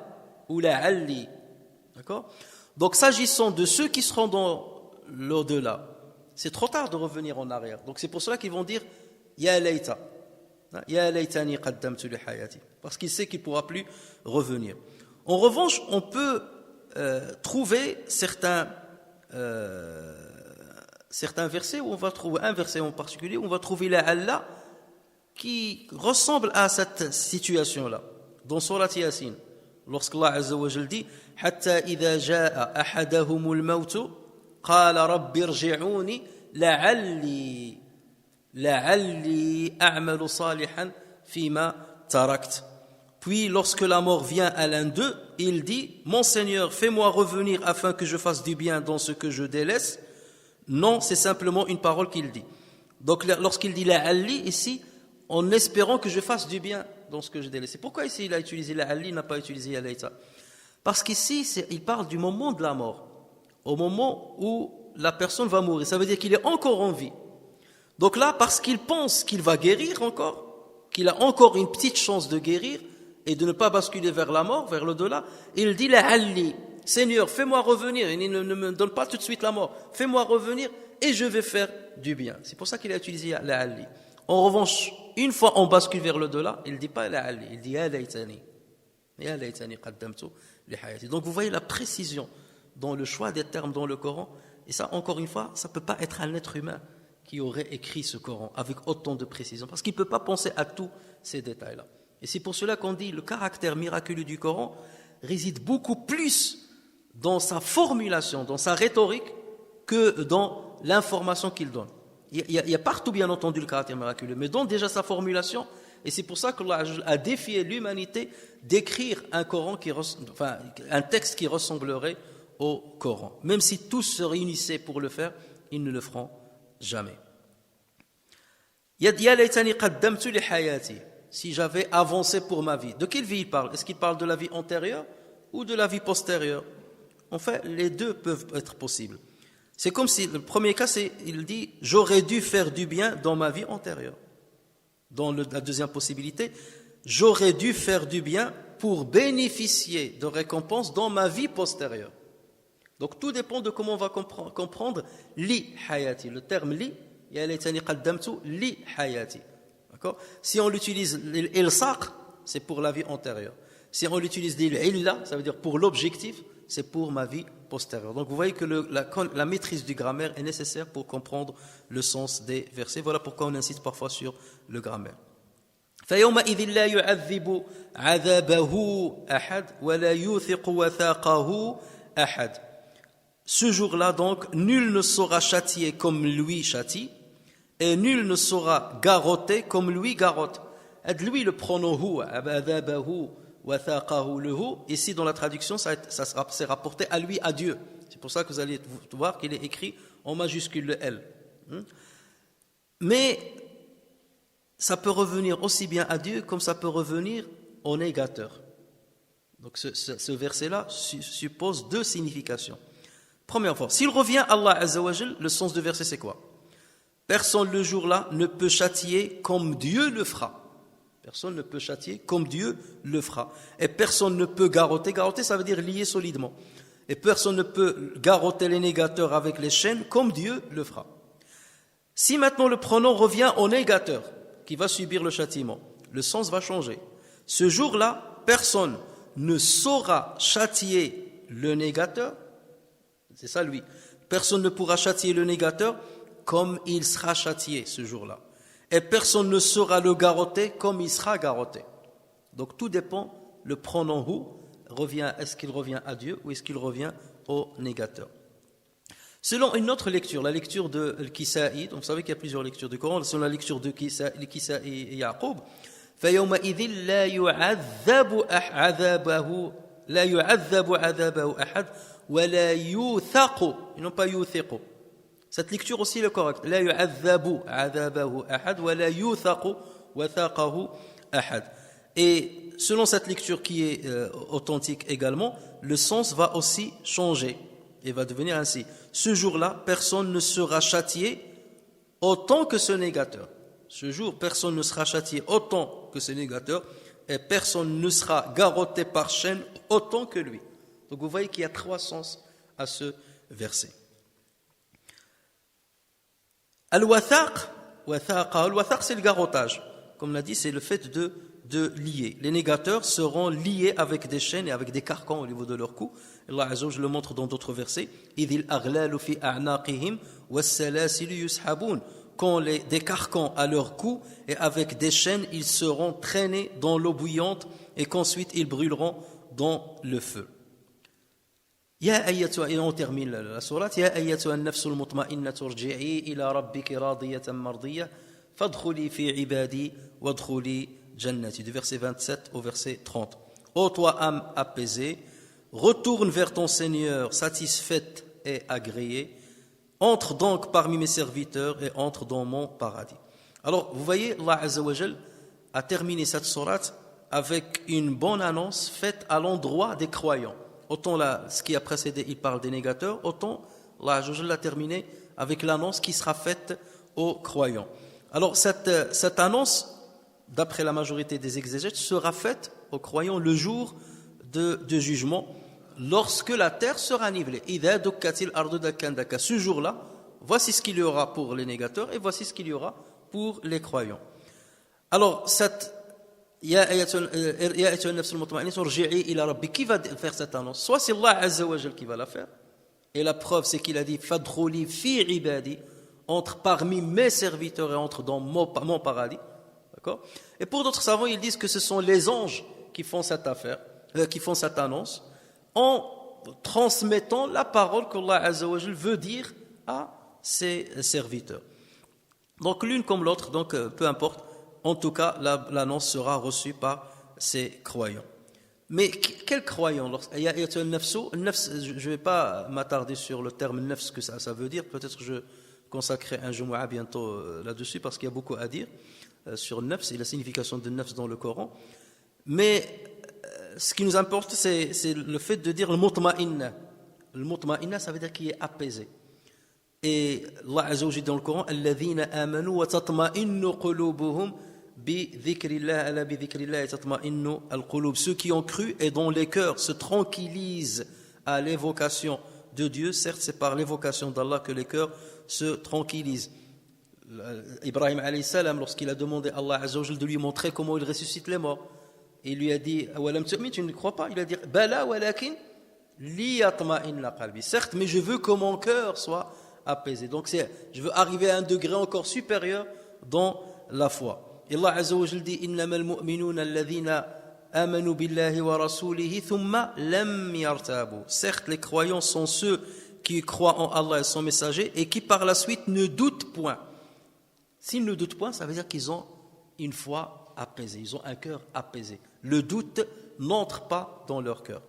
ou la'alli. D'accord? Donc, s'agissant de ceux qui seront dans l'au-delà, c'est trop tard de revenir en arrière. Donc, c'est pour cela qu'ils vont dire ya layta. Ya laytani qaddamtu li hayati. Parce qu'il sait qu'il ne pourra plus revenir. En revanche, on peut trouver certains versets où on va trouver un verset en particulier où on va trouver la'alla qui ressemble à cette situation-là. Dans Surat Yasin, lorsqu'Allah Azza wa Jalla dit Hatta idha jaa ahadahumul mawtu qala rabbi irji'uni la'alli a'malu salihan fima tarakt. Puis lorsque la mort vient à l'un d'eux, il dit Mon Seigneur, fais-moi revenir afin que je fasse du bien dans ce que je délaisse. Non, c'est simplement une parole qu'il dit. Donc lorsqu'il dit la'alli ici, en espérant que je fasse du bien dans ce que je délaisse. Pourquoi ici il a utilisé la'alli, il n'a pas utilisé ya layta? Parce qu'ici, il parle du moment de la mort, au moment où la personne va mourir. Ça veut dire qu'il est encore en vie. Donc là, parce qu'il pense qu'il va guérir encore, qu'il a encore une petite chance de guérir et de ne pas basculer vers la mort, vers l'au-delà, il dit la'alli, Seigneur, fais-moi revenir. Il ne me donne pas tout de suite la mort. Fais-moi revenir et je vais faire du bien. C'est pour ça qu'il a utilisé la'alli. En revanche, une fois on bascule vers l'au-delà, il ne dit pas la'alli, il dit ya laytani qaddamtu li hayati. Donc vous voyez la précision dans le choix des termes dans le Coran. Et ça, encore une fois, ça ne peut pas être un être humain qui aurait écrit ce Coran avec autant de précision, parce qu'il ne peut pas penser à tous ces détails-là. Et c'est pour cela qu'on dit le caractère miraculeux du Coran réside beaucoup plus dans sa formulation, dans sa rhétorique, que dans l'information qu'il donne. Il y a partout, bien entendu, le caractère miraculeux, mais dans déjà sa formulation, et c'est pour ça qu'Allah a défié l'humanité d'écrire un texte qui ressemblerait au Coran. Même si tous se réunissaient pour le faire, ils ne le feront jamais. Ya laytani qaddamtu li hayati. Si j'avais avancé pour ma vie. De quelle vie il parle? Est-ce qu'il parle de la vie antérieure ou de la vie postérieure? En fait, les deux peuvent être possibles. C'est comme si, le premier cas, il dit « j'aurais dû faire du bien dans ma vie antérieure ». Dans la deuxième possibilité, « j'aurais dû faire du bien pour bénéficier de récompenses dans ma vie postérieure ». Donc tout dépend de comment on va comprendre « li hayati ». Le terme « li », ya laytani qaddamtu li hayati. D'accord? Si on l'utilise « l'ilsaq », c'est pour la vie antérieure. Si on l'utilise « l'illa », ça veut dire pour l'objectif, c'est pour ma vie postérieure. Donc vous voyez que la maîtrise du grammaire est nécessaire pour comprendre le sens des versets. Voilà pourquoi on insiste parfois sur le grammaire. فَيَوْمَئِذٍ لَا يُعَذِّبُ عَذَابَهُ أَحَدٌ وَلَا يُوثِقُ وَثَاقَهُ أَحَدٌ. Ce jour-là donc, nul ne sera châtié comme lui châtie, et nul ne sera garrotté comme lui garrotte. Lui, le pronom hu, عَذَابَهُ وَثَاقَهُ le hu, ici dans la traduction, c'est rapporté à lui, à Dieu. C'est pour ça que vous allez voir qu'il est écrit en majuscule le L. Mais ça peut revenir aussi bien à Dieu comme ça peut revenir au négateur. Donc ce verset-là suppose deux significations. Première fois, s'il revient à Allah Azza wa Jal, le sens du verset c'est quoi? Personne le jour-là ne peut châtier comme Dieu le fera. Personne ne peut châtier comme Dieu le fera. Et personne ne peut garrotter. Garrotter, ça veut dire lier solidement. Et personne ne peut garrotter les négateurs avec les chaînes comme Dieu le fera. Si maintenant le pronom revient au négateur qui va subir le châtiment, le sens va changer. Ce jour-là, personne ne saura châtier le négateur. C'est ça lui. Personne ne pourra châtier le négateur comme il sera châtié ce jour-là. Et personne ne saura le garrotter comme il sera garrotté. Donc tout dépend, le pronom hu revient, est-ce qu'il revient à Dieu ou est-ce qu'il revient au négateur. Selon une autre lecture, la lecture de Al-Kisa'i, donc vous savez qu'il y a plusieurs lectures du Coran, selon la lecture de Kisa'i et Yaqub, فَيَوْمَئِذٍ لَا يُعَذَّبُ عَذَابَهُ أَحَدٌ وَلَا يُوثَقُ, et non pas يُوثِقُ. Cette lecture aussi est correcte. لا يعذب عذابه أحد ولا يوثق وثاقه أحد. Et selon cette lecture qui est authentique également, le sens va aussi changer et va devenir ainsi. Ce jour-là, personne ne sera châtié autant que ce négateur. Ce jour, personne ne sera châtié autant que ce négateur et personne ne sera garrotté par chaîne autant que lui. Donc vous voyez qu'il y a trois sens à ce verset. Al-wathaq, c'est le garrottage. Comme on l'a dit, c'est le fait de lier. Les négateurs seront liés avec des chaînes et avec des carcans au niveau de leur cou. Allah Azza wa Jalla le montre dans d'autres versets. Idhil aghlalu fi a'naqihim was-salasilu yushabun. Quand des carcans à leur cou et avec des chaînes, ils seront traînés dans l'eau bouillante et qu'ensuite ils brûleront dans le feu. يا أيتها إلى on termine la sourate يا أيتها النفس المطمئنة ارجعي إلى ربك راضية مرضية فادخلي في عبادي وادخلي جنتي du verset 27 au verset 30. Ô toi âme apaisée, retourne vers ton Seigneur satisfaite et agréée, entre donc parmi mes serviteurs et entre dans mon paradis. Alors vous voyez, Allah Azza wa Jal a terminé cette sourate avec une bonne annonce faite à l'endroit des croyants. Autant là, ce qui a précédé, il parle des négateurs, autant Allah Azza wa Jalla l'a terminé avec l'annonce qui sera faite aux croyants. Alors cette annonce, d'après la majorité des exégètes, sera faite aux croyants le jour de jugement, lorsque la terre sera nivelée. إِذَا دُكَّتِ الْأَرْضُ دَكًّا دَكًّا. Ce jour-là, voici ce qu'il y aura pour les négateurs et voici ce qu'il y aura pour les croyants. Alors cette Ya ayyatuha an-nafs al-mutma'innah irji'i ila rabbik, qui va faire cette annonce? Soit c'est Allah Azza wa Jal qui va la faire, et la preuve c'est qu'il a dit fadkhuli fi ibadi, entre parmi mes serviteurs et entre dans mon paradis, d'accord? Et pour d'autres savants ils disent que ce sont les anges qui font cette affaire, qui font cette annonce en transmettant la parole qu'Allah Azza wa Jal veut dire à ses serviteurs. Donc l'une comme l'autre, donc peu importe. En tout cas, l'annonce sera reçue par ces croyants. Mais quels croyants? Je ne vais pas m'attarder sur le terme nafs, ce que ça veut dire. Peut-être que je consacrerai un Jumu'ah bientôt là-dessus, parce qu'il y a beaucoup à dire sur nafs et la signification de nafs dans le Coran. Mais ce qui nous importe, c'est le fait de dire le mutma'inna. Le mutma'inna, ça veut dire qui est apaisé. Et Allah Azza wa Jalla dans le Coran, الذين آمنوا وتطمئن قلوبهم بذكر الله ألا بذكر الله تطمئن القلوب. Ceux qui ont cru et dont les cœurs se tranquillisent à l'évocation de Dieu. Certes, c'est par l'évocation d'Allah que les cœurs se tranquillisent. Ibrahim alayhi salam, lorsqu'il a demandé à Allah Azza wa Jalla de lui montrer comment il ressuscite les morts, il lui a dit awalam tu'min, tu ne crois pas? Il a dit bala walakin liyatma'inna qalbi. Certes, mais je veux que mon cœur soit apaisé. Donc je veux arriver à un degré encore supérieur dans la foi. Et Allah Azza wa Jalla dit innamal mu'minuna alladhina amanu billahi wa rasulihi thumma lam yartabu. Certes, les croyants sont ceux qui croient en Allah et son messager et qui par la suite ne doutent point. S'ils ne doutent point, ça veut dire qu'ils ont une foi apaisée, ils ont un cœur apaisé. Le doute n'entre pas dans leur cœur.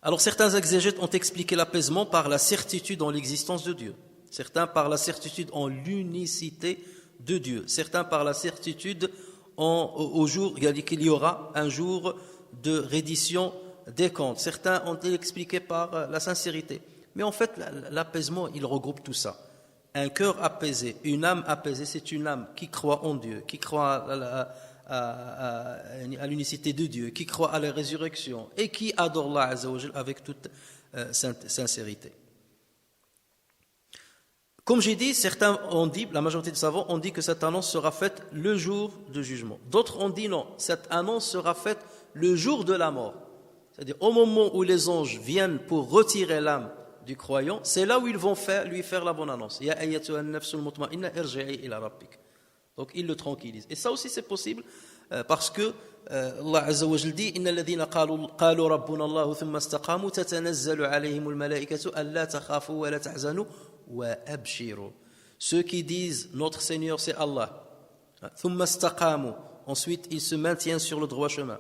Alors certains exégètes ont expliqué l'apaisement par la certitude en l'existence de Dieu. Certains par la certitude en l'unicité de Dieu. Certains par la certitude au jour, il a dit qu'il y aura un jour de reddition des comptes. Certains ont expliqué par la sincérité. Mais en fait, l'apaisement, il regroupe tout ça. Un cœur apaisé, une âme apaisée, c'est une âme qui croit en Dieu, qui croit à l'unicité de Dieu, qui croit à la résurrection et qui adore Allah Azza wa Jal avec toute sincérité. Comme j'ai dit, certains ont dit, la majorité des savants ont dit que cette annonce sera faite le jour du jugement. D'autres ont dit non, cette annonce sera faite le jour de la mort. C'est-à-dire au moment où les anges viennent pour retirer l'âme du croyant, c'est là où ils vont lui faire la bonne annonce. Ya ayyatuha an-nafsul mutma'inna irji'i ila rabbik. Donc ils le tranquillisent. Et ça aussi c'est possible parce que Allah Azza wa Jalla dit innal ladhina qalu rabbuna Allah thumma istaqamu tatanazzalu alayhimul malaikatu alla takhafu wa la tahzanu wa abshiru. Ceux qui disent notre Seigneur c'est Allah. Thumma istaqamu. Ensuite ils se maintiennent sur le droit chemin.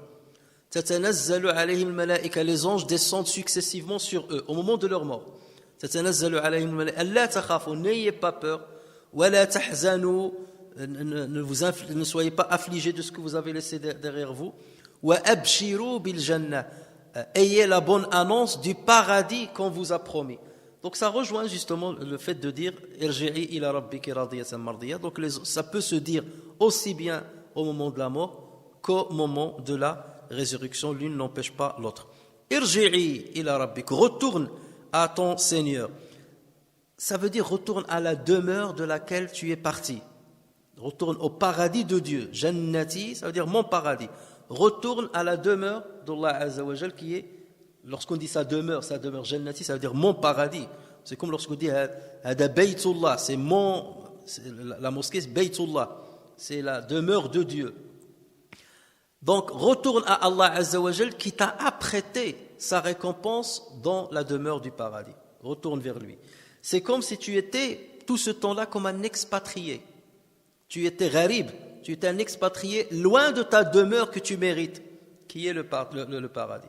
Tatanazzalu alayhim malaika, les anges descendent successivement sur eux au moment de leur mort. Tatanazzalu alayhim malaika alla takhafu, n'ayez pas peur, wa la tahzanu, ne soyez pas affligés de ce que vous avez laissé derrière vous. Wa abshiru bil jannah, ayez la bonne annonce du paradis qu'on vous a promis. Donc ça rejoint justement le fait de dire irji'i ila rabbiki radiyatan mardiyah. Donc ça peut se dire aussi bien au moment de la mort qu'au moment de la résurrection, l'une n'empêche pas l'autre. Irji'i ila rabbik, retourne à ton Seigneur. Ça veut dire retourne à la demeure de laquelle tu es parti. Retourne au paradis de Dieu. Jannati, ça veut dire mon paradis. Retourne à la demeure d'Allah Azza wa Jal qui est, lorsqu'on dit sa demeure Jannati, ça veut dire mon paradis. C'est comme lorsqu'on dit Hada Baytullah, la mosquée c'est Baytullah, c'est la demeure de Dieu. Donc, retourne à Allah Azza wa Jal qui t'a apprêté sa récompense dans la demeure du paradis. Retourne vers lui. C'est comme si tu étais tout ce temps-là comme un expatrié. Tu étais gharib, tu étais un expatrié loin de ta demeure que tu mérites, qui est le paradis.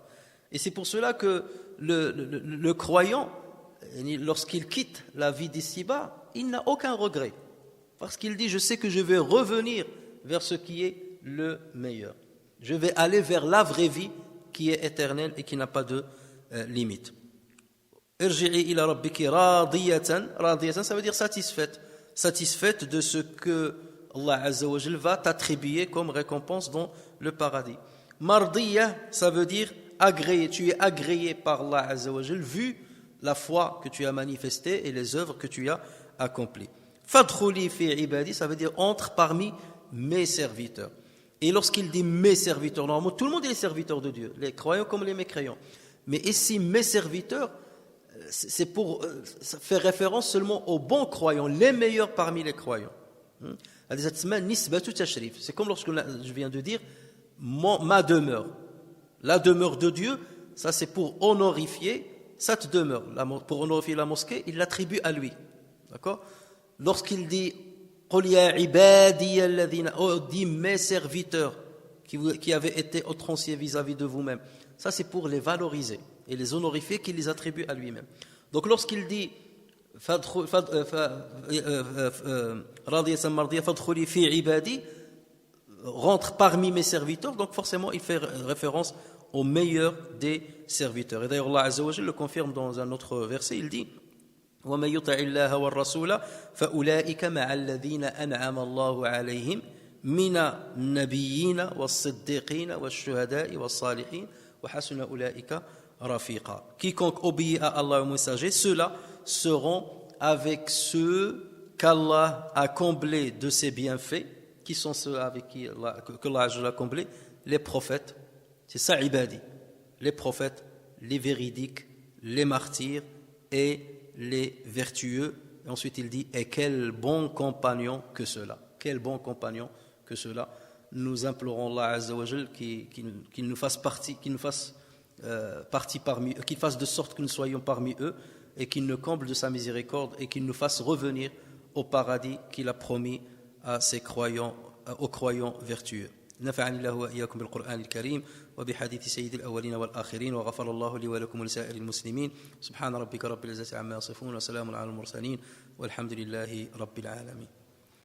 Et c'est pour cela que le croyant, lorsqu'il quitte la vie d'ici-bas, il n'a aucun regret. Parce qu'il dit, je sais que je vais revenir vers ce qui est le meilleur. Je vais aller vers la vraie vie qui est éternelle et qui n'a pas de limite. Irji'i ila rabbiki radiyatan. Radiyatan, ça veut dire satisfaite. Satisfaite de ce que Allah Azza wa Jal va t'attribuer comme récompense dans le paradis. Mardiya, ça veut dire agréé. Tu es agréé par Allah Azza wa Jal vu la foi que tu as manifestée et les œuvres que tu as accomplies. Fadkhuli fi ibadi, ça veut dire entre parmi mes serviteurs. Et lorsqu'il dit mes serviteurs, normalement tout le monde est serviteur de Dieu, les croyants comme les mécréants. Mais ici mes serviteurs, c'est pour faire référence seulement aux bons croyants, les meilleurs parmi les croyants. C'est comme lorsque je viens de dire ma demeure. La demeure de Dieu, ça c'est pour honorifier cette demeure. Pour honorifier la mosquée, il l'attribue à lui. D'accord? Lorsqu'il dit قُلْ يَا عِبَادِيَ الَّذِينَ, dit mes serviteurs qui avaient été outranciers vis-à-vis de vous-même. Ça c'est pour les valoriser et les honorifier qu'il les attribue à lui-même. Donc lorsqu'il dit rentre parmi mes serviteurs, donc forcément il fait référence au meilleur des serviteurs. Et d'ailleurs Allah Azza wa Jalla le confirme dans un autre verset, il dit ومن يطع الله والرسول فأولئك مع الذين أنعم الله عليهم من النبيين والصديقين والشهداء والصالحين وحسن أولئك رفيقا. Quiconque obéit à Allah et au messager, ceux-là seront avec ceux qu'Allah a comblés de ses bienfaits. Qui sont ceux avec qui Allah a comblé? Les prophètes. C'est ça, ibadi. Les prophètes, les véridiques, les martyrs et les vertueux. Et ensuite il dit, et quel bon compagnon que cela. Quel bon compagnon que cela. Nous implorons Allah Azza wa Jal qu'il nous fasse partie, qu'il fasse de sorte que nous soyons parmi eux et qu'il nous comble de sa miséricorde et qu'il nous fasse revenir au paradis qu'il a promis à ses croyants, aux croyants vertueux. نفعني الله وإياكم بالقرآن الكريم وبحديث سيد الأولين والآخرين وغفر الله لي ولكم ولسائر المسلمين سبحان ربك رب العزة عما يصفون وسلام على المرسلين والحمد لله رب العالمين.